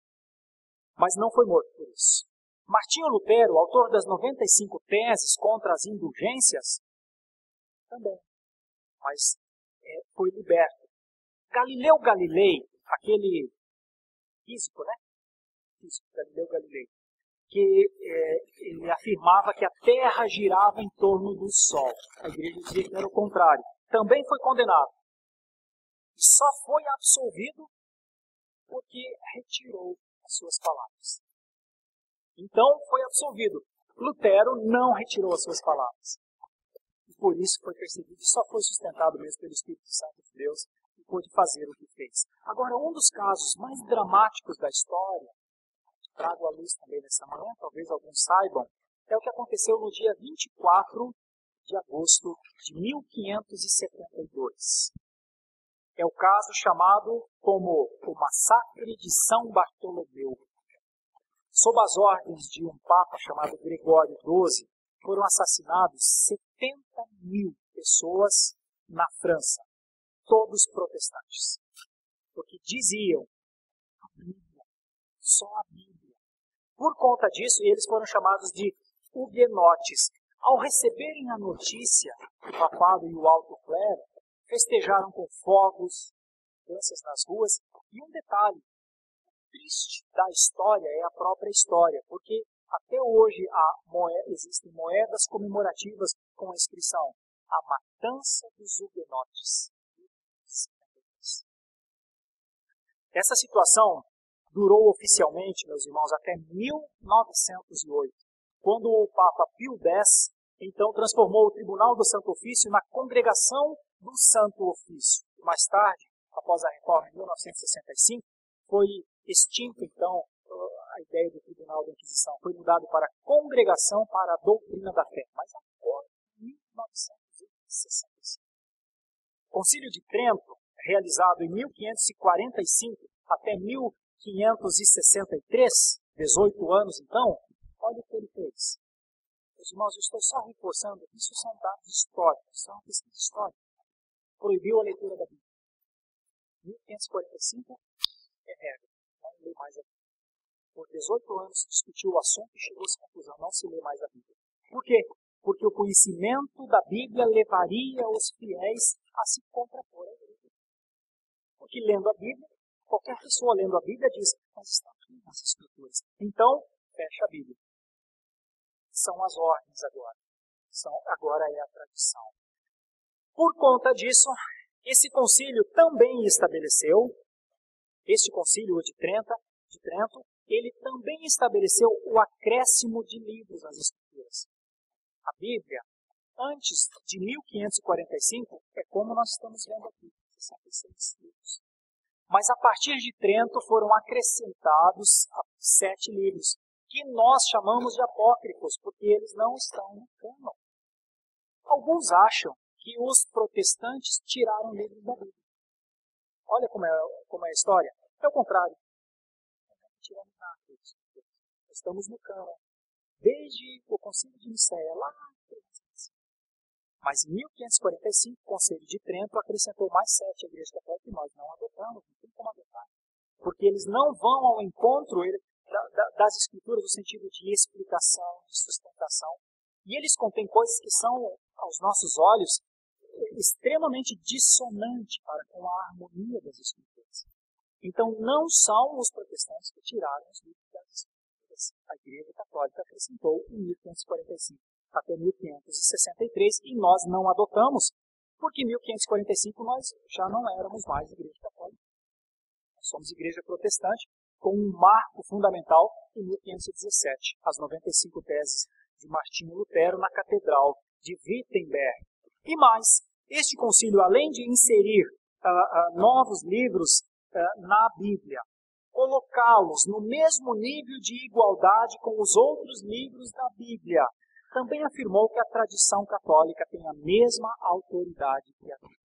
mas não foi morto por isso. Martinho Lutero, autor das 95 teses contra as indulgências, também, mas foi liberto. Galileu Galilei, aquele físico, né? Físico, Galileu Galilei, que ele afirmava que a Terra girava em torno do Sol. A igreja dizia que era o contrário. Também foi condenado. E só foi absolvido porque retirou as suas palavras. Então foi absolvido. Lutero não retirou as suas palavras. E por isso foi perseguido e só foi sustentado mesmo pelo Espírito Santo de Deus e pôde fazer o que fez. Agora, um dos casos mais dramáticos da história, trago à luz também nessa manhã, talvez alguns saibam, é o que aconteceu no dia 24 de agosto de 1572. É o caso chamado como o Massacre de São Bartolomeu. Sob as ordens de um papa chamado Gregório XII, foram assassinados 70.000 pessoas na França, todos protestantes. Porque diziam a Bíblia, só a Bíblia. Por conta disso, eles foram chamados de huguenotes. Ao receberem a notícia, o papado e o alto clero festejaram com fogos, danças nas ruas, e um detalhe triste da história é a própria história, porque até hoje existem moedas comemorativas com a inscrição A Matança dos Huguenotes. Essa situação durou oficialmente, meus irmãos, até 1908, quando o Papa Pio X, então, transformou o Tribunal do Santo Ofício na Congregação do Santo Ofício. Mais tarde, após a reforma em 1965, foi extinto, então, a ideia do Tribunal da Inquisição. Foi mudado para Congregação para a Doutrina da Fé. Mas agora, em 1965. O Concílio de Trento, realizado em 1545 até 1563, 18 anos então, olha o que ele fez. Meus irmãos, eu estou só reforçando, isso são dados históricos, isso é uma pesquisa histórica. Proibiu a leitura da Bíblia. 1545 é regra, não lê mais a Bíblia. Por 18 anos se discutiu o assunto e chegou-se à conclusão, não se lê mais a Bíblia. Por quê? Porque o conhecimento da Bíblia levaria os fiéis a se contrapor à igreja. Porque lendo a Bíblia, qualquer pessoa lendo a Bíblia diz, mas está aqui nas Escrituras. Então, fecha a Bíblia. São as ordens agora. Agora é a tradição. Por conta disso, esse concílio também estabeleceu, este concílio de Trento, ele também estabeleceu o acréscimo de livros às Escrituras. A Bíblia, antes de 1545, é como nós estamos vendo aqui, 66 livros. Mas a partir de Trento foram acrescentados 7 livros, que nós chamamos de apócrifos, porque eles não estão no cânon. Alguns acham que os protestantes tiraram livros da Bíblia. Olha como é a história. É o contrário. Não tiramos nada disso. Estamos no cânon. Desde o Concílio de Nicéia, lá atrás. Mas em 1545, o Concílio de Trento acrescentou mais 7 à Igreja Católica e nós não adotamos, não tem como adotar. Porque eles não vão ao encontro das Escrituras no sentido de explicação, de sustentação. E eles contêm coisas que são, aos nossos olhos, extremamente dissonantes para com a harmonia das Escrituras. Então, não são os protestantes que tiraram os livros das Escrituras. A Igreja Católica acrescentou em 1545 até 1563 e nós não adotamos, porque em 1545 nós já não éramos mais Igreja Católica. Nós somos Igreja Protestante, com um marco fundamental em 1517, as 95 teses de Martinho Lutero na Catedral de Wittenberg. E mais, este concílio, além de inserir novos livros na Bíblia, colocá-los no mesmo nível de igualdade com os outros livros da Bíblia, também afirmou que a tradição católica tem a mesma autoridade que a Bíblia.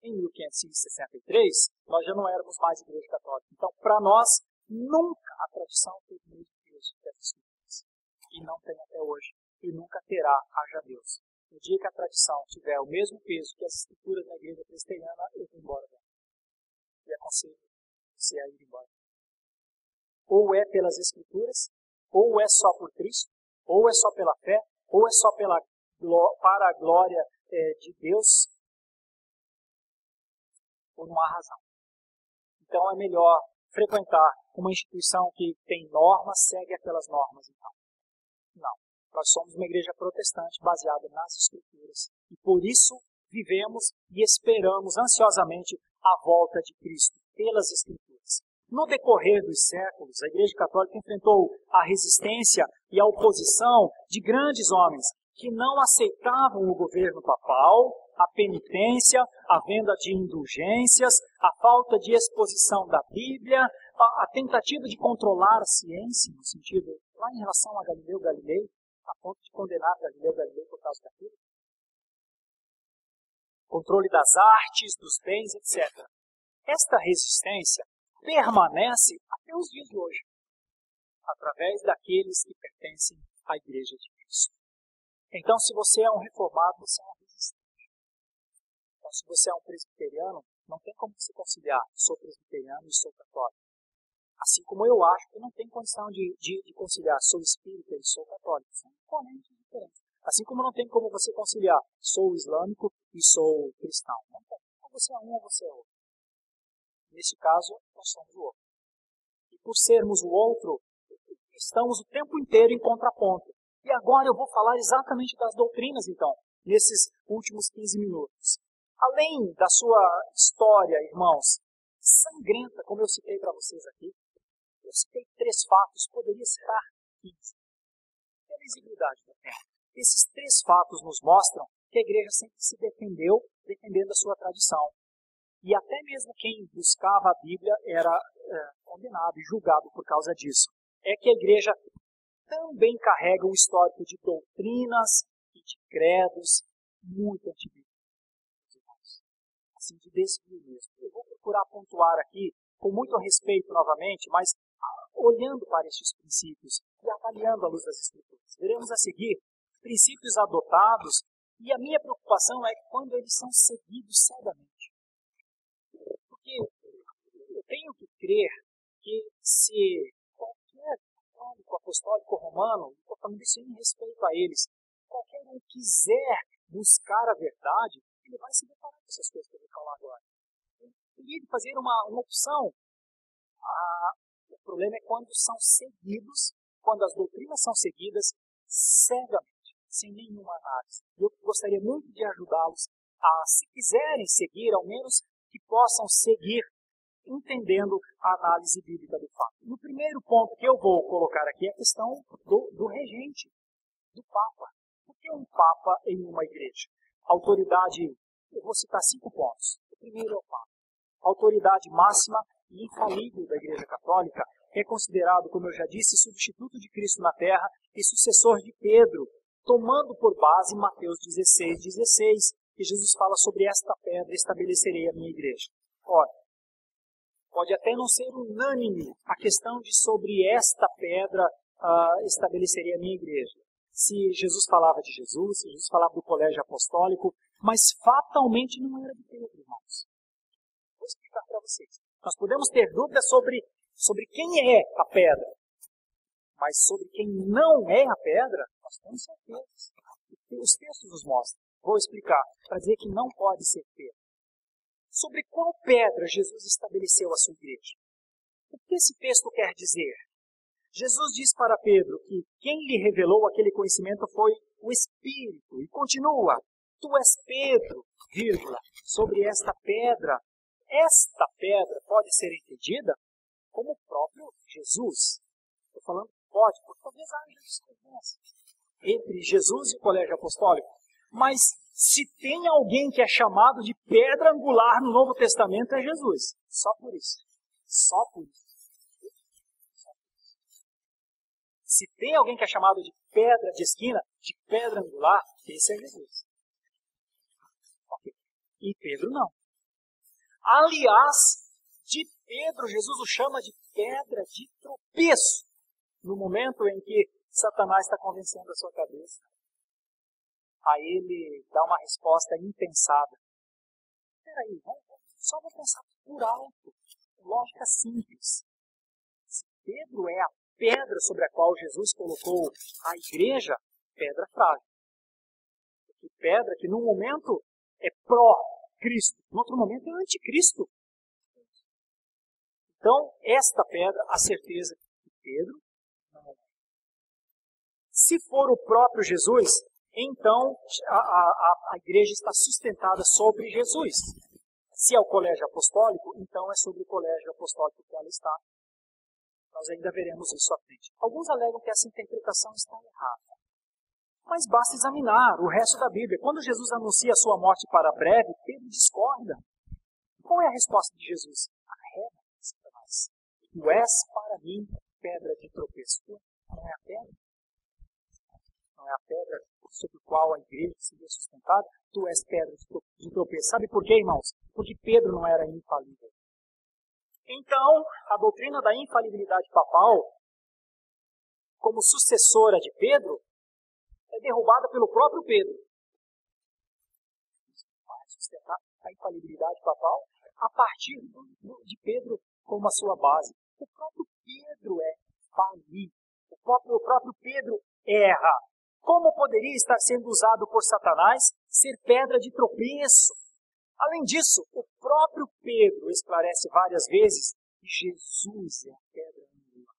Em 1563, nós já não éramos mais Igreja Católica. Então, para nós, nunca a tradição teve o mesmo peso que as Escrituras. E não tem até hoje. E nunca terá, haja Deus. No dia que a tradição tiver o mesmo peso que as Escrituras na Igreja Presbiteriana, eu vou embora dela. E aconselho você a ir embora. Ou é pelas Escrituras, ou é só por Cristo, ou é só pela fé, ou é só para a glória de Deus, ou não há razão. Então é melhor frequentar uma instituição que tem normas, segue aquelas normas, então. Não. Nós somos uma igreja protestante baseada nas Escrituras. E por isso vivemos e esperamos ansiosamente a volta de Cristo pelas Escrituras. No decorrer dos séculos, a Igreja Católica enfrentou a resistência e a oposição de grandes homens que não aceitavam o governo papal, a penitência, a venda de indulgências, a falta de exposição da Bíblia, a tentativa de controlar a ciência, no sentido, lá em relação a Galileu Galilei, a ponto de condenar Galileu Galilei por causa daquilo. Controle das artes, dos bens, etc. Esta resistência permanece até os dias de hoje, através daqueles que pertencem à Igreja de Cristo. Então, se você é um reformado, você é um resistente. Então, se você é um presbiteriano, não tem como se conciliar, sou presbiteriano e sou católico. Assim como eu acho que não tem condição de conciliar, sou espírita e sou católico. São correntes diferentes. Assim como não tem como você conciliar, sou islâmico e sou cristão. Não tem. Ou você é um ou você é outro. Neste caso, nós somos o outro. E por sermos o outro, estamos o tempo inteiro em contraponto. E agora eu vou falar exatamente das doutrinas, então, nesses últimos 15 minutos. Além da sua história, irmãos, sangrenta, como eu citei para vocês aqui, eu citei 3 fatos, poderia citar 15. Pela exiguidade do tempo. Esses 3 fatos nos mostram que a igreja sempre se defendeu, defendendo a sua tradição. E até mesmo quem buscava a Bíblia era condenado e julgado por causa disso. É que a igreja também carrega um histórico de doutrinas de credos muito antibíblicos, irmãos. Assim, de desvio mesmo. Eu vou procurar pontuar aqui, com muito respeito novamente, mas olhando para estes princípios e avaliando à luz das Escrituras. Veremos a seguir princípios adotados, e a minha preocupação é que quando eles são seguidos cegamente. Porque eu tenho que crer que se qualquer católico, apostólico romano, estou falando isso em respeito a eles, qualquer um quiser buscar a verdade, ele vai se deparar com essas coisas que eu vou falar agora. Ele teria de fazer uma opção. O problema é quando são seguidos, quando as doutrinas são seguidas cegamente, sem nenhuma análise. Eu gostaria muito de ajudá-los a, se quiserem seguir, ao menos que possam seguir entendendo a análise bíblica do fato. E o primeiro ponto que eu vou colocar aqui é a questão do regente, do Papa. Por que um Papa em uma igreja? Autoridade, eu vou citar 5 pontos. O primeiro é o Papa. Autoridade máxima e infalível da Igreja Católica, é considerado, como eu já disse, substituto de Cristo na terra e sucessor de Pedro, tomando por base Mateus 16:16, que Jesus fala sobre esta pedra estabelecerei a minha igreja. Ora, pode até não ser unânime a questão de sobre esta pedra estabelecerei a minha igreja. Se Jesus falava de Jesus, se Jesus falava do colégio apostólico, mas fatalmente não era de Pedro, irmãos. Vou explicar para vocês. Nós podemos ter dúvidas sobre quem é a pedra, mas sobre quem não é a pedra, nós temos certeza. Os textos nos mostram. Vou explicar, para dizer que não pode ser Pedro. Sobre qual pedra Jesus estabeleceu a sua igreja? O que esse texto quer dizer? Jesus diz para Pedro que quem lhe revelou aquele conhecimento foi o Espírito. E continua, tu és Pedro, vírgula, sobre esta pedra. Esta pedra pode ser entendida como o próprio Jesus. Estou falando pode, porque talvez haja discordância entre Jesus e o colégio apostólico. Mas se tem alguém que é chamado de pedra angular no Novo Testamento é Jesus. Só por isso. Só por isso. Se tem alguém que é chamado de pedra de esquina, de pedra angular, esse é Jesus. Okay. E Pedro não. Aliás, de Pedro, Jesus o chama de pedra de tropeço. No momento em que Satanás está convencendo a sua cabeça, a ele dá uma resposta impensada. Peraí, só vou pensar por alto. Lógica simples. Se Pedro é a pedra sobre a qual Jesus colocou a igreja, pedra frágil. Porque pedra que num momento é pró-Cristo, no outro momento é anticristo. Então, esta pedra, a certeza que Pedro não é. Se for o próprio Jesus, então a igreja está sustentada sobre Jesus. Se é o colégio apostólico, então é sobre o colégio apostólico que ela está. Nós ainda veremos isso à frente. Alguns alegam que essa interpretação está errada. Mas basta examinar o resto da Bíblia. Quando Jesus anuncia a sua morte para breve, Pedro discorda. Qual é a resposta de Jesus? Arreda, Satanás. Tu és para mim pedra de tropeço. Não é a pedra? Não é a pedra sobre a qual a igreja seria sustentada? Tu és pedra de tropeço. Sabe por quê, irmãos? Porque Pedro não era infalível. Então, a doutrina da infalibilidade papal, como sucessora de Pedro, é derrubada pelo próprio Pedro. Vai sustentar a infalibilidade papal a partir de Pedro como a sua base. O próprio Pedro é falível. O próprio Pedro erra. Como poderia estar sendo usado por Satanás ser pedra de tropeço? Além disso, o próprio Pedro esclarece várias vezes que Jesus é a pedra angular.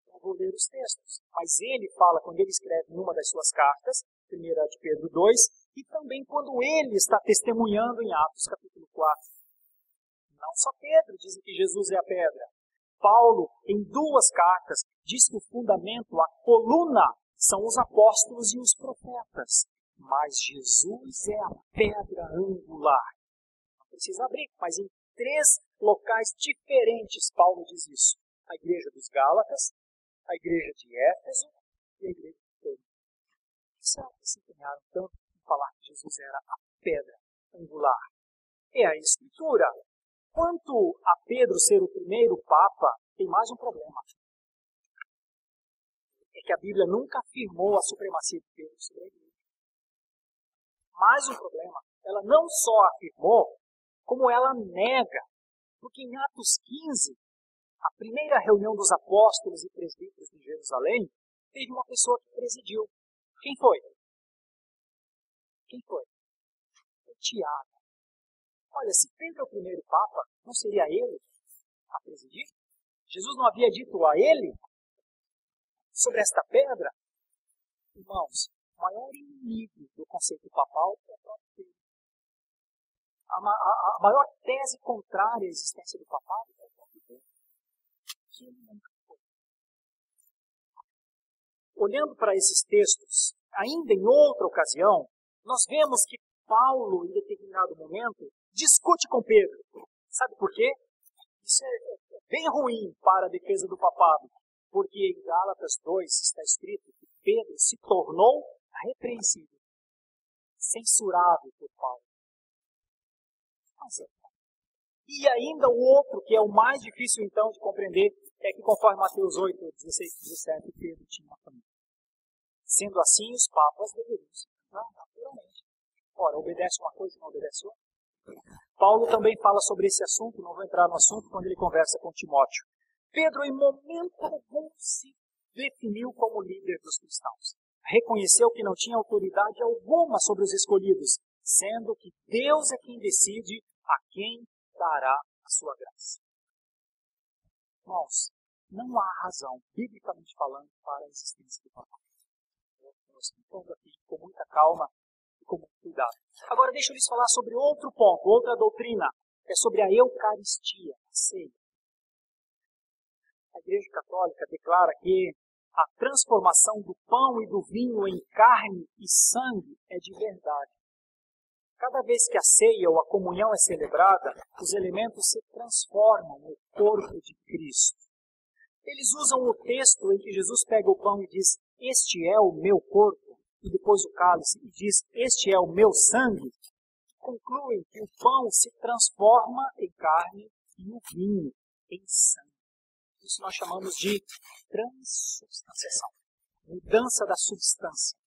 Eu vou ler os textos, mas ele fala quando ele escreve numa das suas cartas, 1 de Pedro 2, e também quando ele está testemunhando em Atos capítulo 4. Não só Pedro diz que Jesus é a pedra. Paulo, em 2 cartas, diz que o fundamento, a coluna, são os apóstolos e os profetas. Mas Jesus é a pedra angular. Não precisa abrir, mas em 3 locais diferentes Paulo diz isso. A igreja dos Gálatas, a igreja de Éfeso e a igreja de Corinto. será que se empenharam tanto em falar que Jesus era a pedra angular? É a Escritura. Quanto a Pedro ser o primeiro Papa, tem mais um problema. É que a Bíblia nunca afirmou a supremacia de Pedro sobre a igreja. Mais um problema. Ela não só afirmou, como ela nega. Porque em Atos 15, a primeira reunião dos apóstolos e presbíteros de Jerusalém, teve uma pessoa que presidiu. Quem foi? Quem foi? Foi Tiago. Olha, se Pedro é o primeiro Papa, não seria ele a presidir? Jesus não havia dito a ele sobre esta pedra? Irmãos, o maior inimigo do conceito papal é o próprio Pedro. A maior tese contrária à existência do papado é o próprio Pedro. Que ele nunca foi. Olhando para esses textos, ainda em outra ocasião, nós vemos que Paulo, em determinado momento, discute com Pedro. Sabe por quê? Isso é bem ruim para a defesa do papado, porque em Gálatas 2 está escrito que Pedro se tornou repreensível, censurável por Paulo. E ainda o outro, que é o mais difícil então de compreender, é que conforme Mateus 8, 16 e 17, Pedro tinha uma família. Sendo assim, os papas deveriam se casar naturalmente. Ora, obedece uma coisa e não obedece outra. Paulo também fala sobre esse assunto, não vou entrar no assunto quando ele conversa com Timóteo. Pedro, em momento algum, se definiu como líder dos cristãos. Reconheceu que não tinha autoridade alguma sobre os escolhidos, sendo que Deus é quem decide a quem dará a sua graça. Irmãos, não há razão, biblicamente falando, para a existência do papado. Nós estamos aqui com muita calma e com muito cuidado. Agora deixa eu lhes falar sobre outro ponto, outra doutrina, é sobre a Eucaristia, a ceia. A Igreja Católica declara que a transformação do pão e do vinho em carne e sangue é de verdade. Cada vez que a ceia ou a comunhão é celebrada, os elementos se transformam no corpo de Cristo. Eles usam o texto em que Jesus pega o pão e diz, este é o meu corpo, e depois o cálice e diz, este é o meu sangue, concluem que o pão se transforma em carne e o vinho em sangue. Isso nós chamamos de transubstanciação, mudança da substância.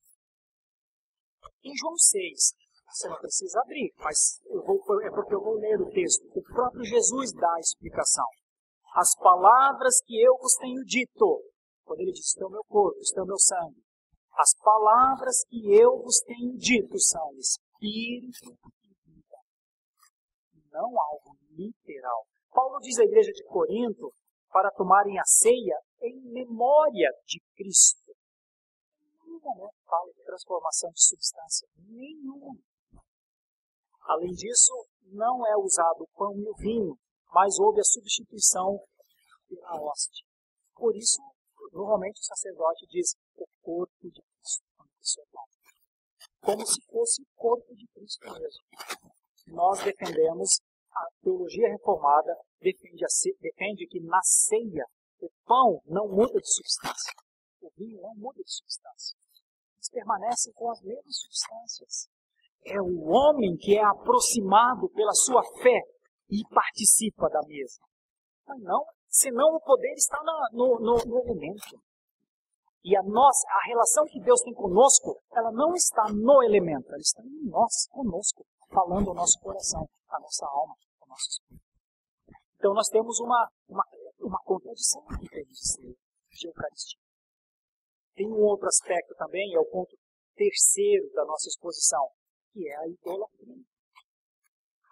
Em João 6, você não precisa abrir, mas é porque eu vou ler o texto. O próprio Jesus dá a explicação. As palavras que eu vos tenho dito, quando ele diz, isto é o meu corpo, isto é o meu sangue. As palavras que eu vos tenho dito são espírito e vida. Não algo literal. Paulo diz à igreja de Corinto para tomarem a ceia em memória de Cristo. Em nenhum momento fala de transformação de substância. Nenhum. Além disso, não é usado o pão e o vinho, mas houve a substituição pela hóstia. Por isso, normalmente o sacerdote diz o corpo de Cristo. Como se fosse o corpo de Cristo mesmo. Nós defendemos, a teologia reformada defende que na ceia o pão não muda de substância. O vinho não muda de substância. Eles permanecem com as mesmas substâncias. É o homem que é aproximado pela sua fé e participa da mesa. Mas não, senão o poder está no elemento. E a relação que Deus tem conosco, ela não está no elemento, ela está em nós, conosco, falando ao nosso coração, à nossa alma, ao nosso espírito. Então nós temos uma contradição aqui para dizer de Eucaristia. Tem um outro aspecto também, é o ponto terceiro da nossa exposição, que é a idolatria.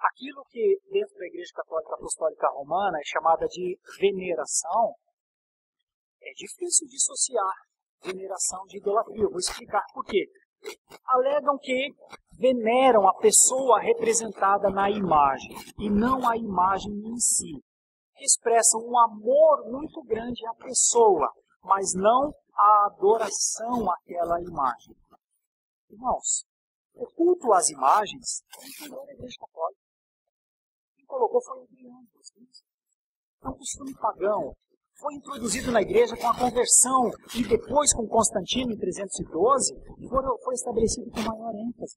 Aquilo que dentro da Igreja Católica Apostólica Romana é chamada de veneração, é difícil dissociar veneração de idolatria. Eu vou explicar por quê. Alegam que veneram a pessoa representada na imagem, e não a imagem em si. Expressam um amor muito grande à pessoa, mas não a adoração àquela imagem. Irmãos, o culto às imagens é a Igreja Católica. Quem colocou foi o Adriano. É um costume pagão. foi introduzido na igreja com a conversão e depois com Constantino em 312, foi estabelecido com maior ênfase.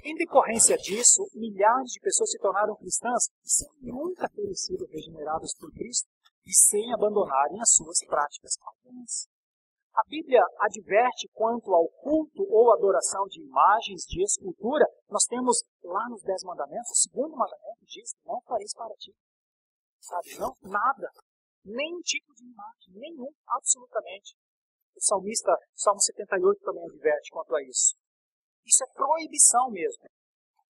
Em decorrência disso, milhares de pessoas se tornaram cristãs sem nunca terem sido regeneradas por Cristo e sem abandonarem as suas práticas pagãs. A Bíblia adverte quanto ao culto ou adoração de imagens, de escultura. Nós temos lá nos 10 mandamentos, o segundo mandamento diz, não fareis para ti. Sabe, não, nada, nenhum tipo de imagem, nenhum, absolutamente. O salmista, Salmo 78 também adverte quanto a isso. Isso é proibição mesmo.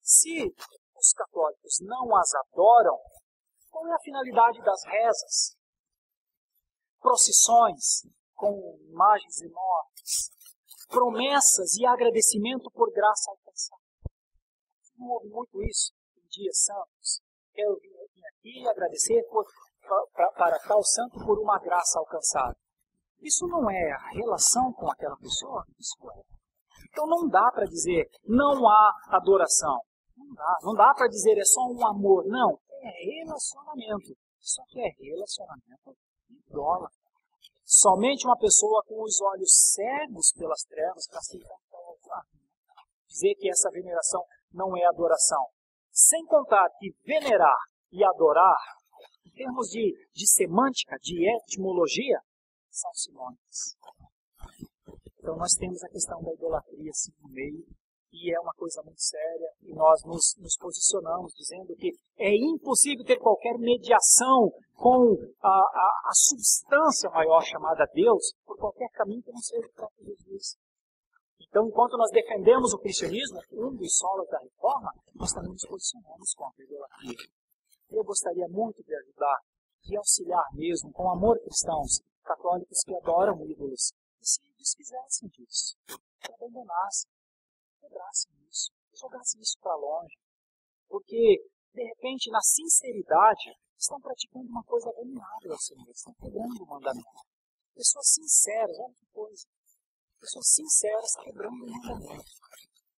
Se os católicos não as adoram, qual é a finalidade das rezas? Procissões com imagens enormes, promessas e agradecimento por graça alcançada. Não houve muito isso em dias santos. Quero vir aqui e agradecer para tal santo por uma graça alcançada. Isso não é a relação com aquela pessoa? Isso é. Então não dá para dizer não há adoração. Não dá para dizer é só um amor. Não, é relacionamento. Só que é relacionamento idólatra. Somente uma pessoa com os olhos cegos pelas trevas para se dizer que essa veneração não é adoração. Sem contar que venerar e adorar, em termos de semântica, de etimologia, são sinônimos. Então nós temos a questão da idolatria assim no meio, e é uma coisa muito séria, e nós nos posicionamos dizendo que é impossível ter qualquer mediação com a substância maior chamada Deus, por qualquer caminho que não seja o próprio Jesus. Então, enquanto nós defendemos o cristianismo, um dos solos da reforma, nós também nos posicionamos contra a idolatria. Eu gostaria muito de ajudar, de auxiliar mesmo, com amor cristãos, católicos que adoram ídolos, e se desfizessem disso, que abandonassem, quebrassem isso, jogassem isso para longe. Porque, de repente, na sinceridade, estão praticando uma coisa abominável ao Senhor, estão quebrando o mandamento. Pessoas sinceras, olha que coisa. Pessoas sinceras quebrando o mandamento.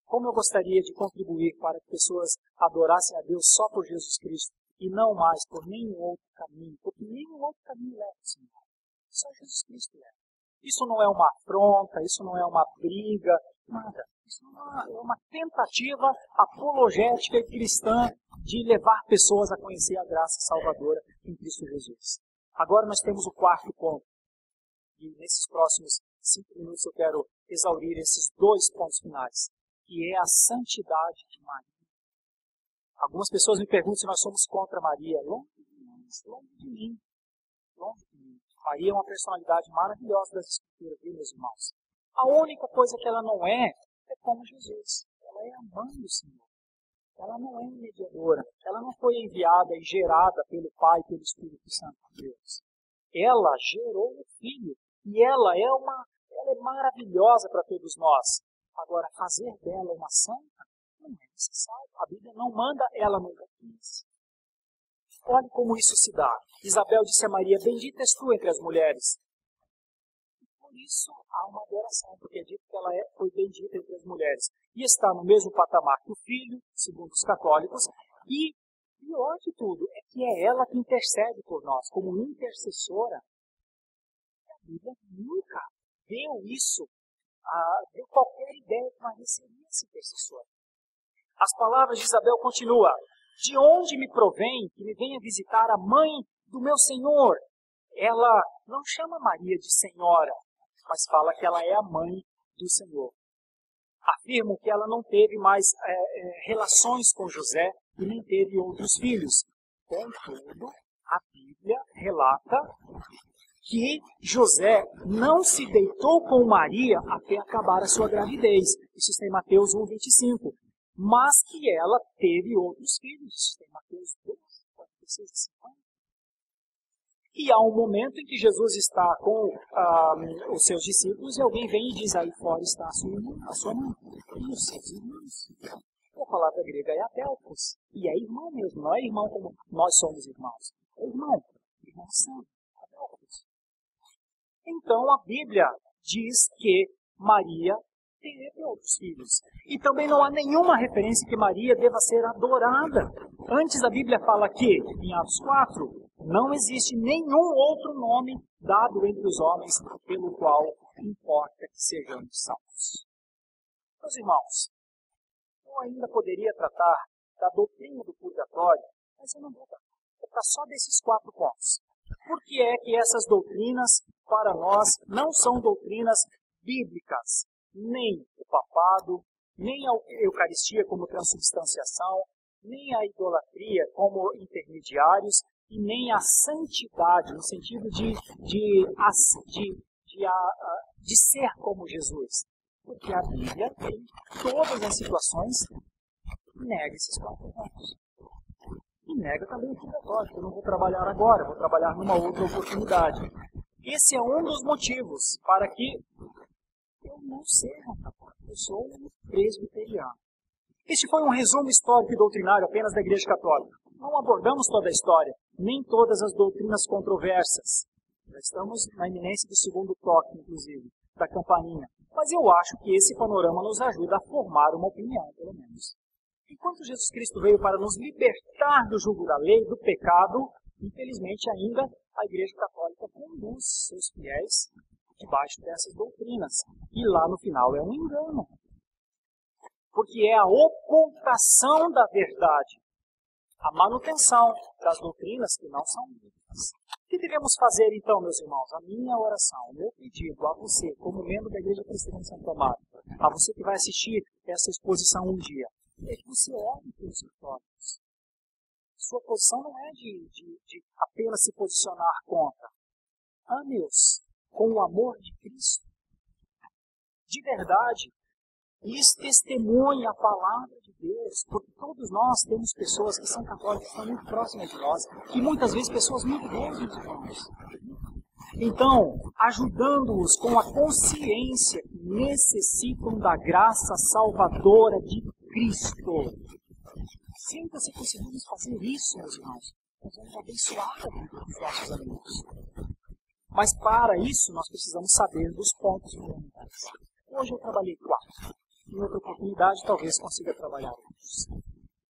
Como eu gostaria de contribuir para que pessoas adorassem a Deus só por Jesus Cristo e não mais por nenhum outro caminho, porque nenhum outro caminho leva ao Senhor. Só Jesus Cristo leva. Isso não é uma afronta, isso não é uma briga, nada. Isso é uma tentativa apologética e cristã de levar pessoas a conhecer a graça salvadora em Cristo Jesus. Agora nós temos o quarto ponto. E nesses próximos 5 minutos eu quero exaurir esses 2 pontos finais, que é a santidade de Maria. Algumas pessoas me perguntam se nós somos contra Maria. Longe de nós, longe de mim. Longe de mim. Maria é uma personalidade maravilhosa das Escrituras, viu, meus irmãos? A única coisa que ela não é como Jesus. Ela é a mãe do Senhor. Ela não é mediadora. Ela não foi enviada e gerada pelo Pai e pelo Espírito Santo de Deus. Ela gerou o Filho. E ela é maravilhosa para todos nós. Agora, fazer dela uma santa não é necessário. A Bíblia não manda, ela nunca quis. Olhe como isso se dá. Isabel disse a Maria, bendita és tu entre as mulheres. E por isso há uma adoração, porque é dito que ela foi bendita entre as mulheres. E está no mesmo patamar que o Filho, segundo os católicos. E, pior de tudo, é que é ela que intercede por nós, como intercessora. A Bíblia nunca deu isso, deu qualquer ideia que Maria seria essa intercessora. As palavras de Isabel continuam. De onde me provém que me venha visitar a mãe do meu Senhor? Ela não chama Maria de senhora, mas fala que ela é a mãe do Senhor. Afirmam que ela não teve mais relações com José e nem teve outros filhos. Contudo, a Bíblia relata que José não se deitou com Maria até acabar a sua gravidez. Isso está em Mateus 1:25. Mas que ela teve outros filhos. Isso está em Mateus 2, 46 e 50. E há um momento em que Jesus está com os seus discípulos e alguém vem e diz, aí fora está a sua mãe e os seus irmãos. E a palavra grega é adelphos. E é irmão mesmo, não é irmão como nós somos irmãos. É irmão, irmão santo, adelphos. Então a Bíblia diz que Maria teve outros filhos. E também não há nenhuma referência que Maria deva ser adorada. Antes a Bíblia fala que, em Atos 4, Não existe nenhum outro nome dado entre os homens pelo qual importa que sejamos salvos. Meus irmãos, eu ainda poderia tratar da doutrina do purgatório, mas eu não vou tratar. Vou tratar só desses 4 pontos. Por que é que essas doutrinas, para nós, não são doutrinas bíblicas? Nem o papado, nem a Eucaristia como transubstanciação, nem a idolatria como intermediários, e nem a santidade, no sentido de ser como Jesus. Porque a Bíblia, em todas as situações, nega esses 4 pontos. E nega também o purgatório, que eu não vou trabalhar agora, vou trabalhar numa outra oportunidade. Esse é um dos motivos para que eu não seja católico, eu sou um presbiteriano. Este foi um resumo histórico e doutrinário apenas da Igreja Católica. Não abordamos toda a história, nem todas as doutrinas controversas. Já estamos na iminência do segundo toque, inclusive, da campainha. Mas eu acho que esse panorama nos ajuda a formar uma opinião, pelo menos. Enquanto Jesus Cristo veio para nos libertar do jugo da lei, do pecado, infelizmente ainda a Igreja Católica conduz seus fiéis debaixo dessas doutrinas. E lá no final é um engano. Porque é a ocultação da verdade, a manutenção das doutrinas que não são bíblicas. O que devemos fazer então, meus irmãos? A minha oração, o meu pedido a você, como membro da Igreja Cristã de Santo Amaro, a você que vai assistir essa exposição um dia, é que você ore pelos católicos. Sua posição não é de apenas se posicionar contra. Ame-os com o amor de Cristo. De verdade, lhes testemunhe a palavra de Deus, porque todos nós temos pessoas que são católicas, que estão muito próximas de nós, e muitas vezes pessoas muito boas, meus irmãos. Então, ajudando-os com a consciência que necessitam da graça salvadora de Cristo. Sempre se conseguimos fazer isso, meus irmãos, nós vamos abençoar a vida dos nossos amigos. Mas para isso, nós precisamos saber dos pontos fundamentais. Hoje eu trabalhei 4. Em outra oportunidade, talvez consiga trabalhar outros.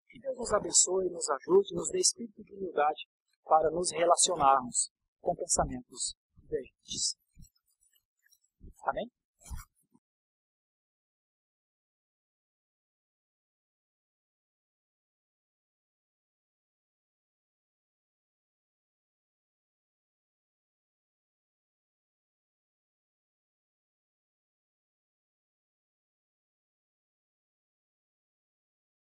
Que Deus nos abençoe, nos ajude, nos dê espírito de humildade para nos relacionarmos com pensamentos divergentes. Amém?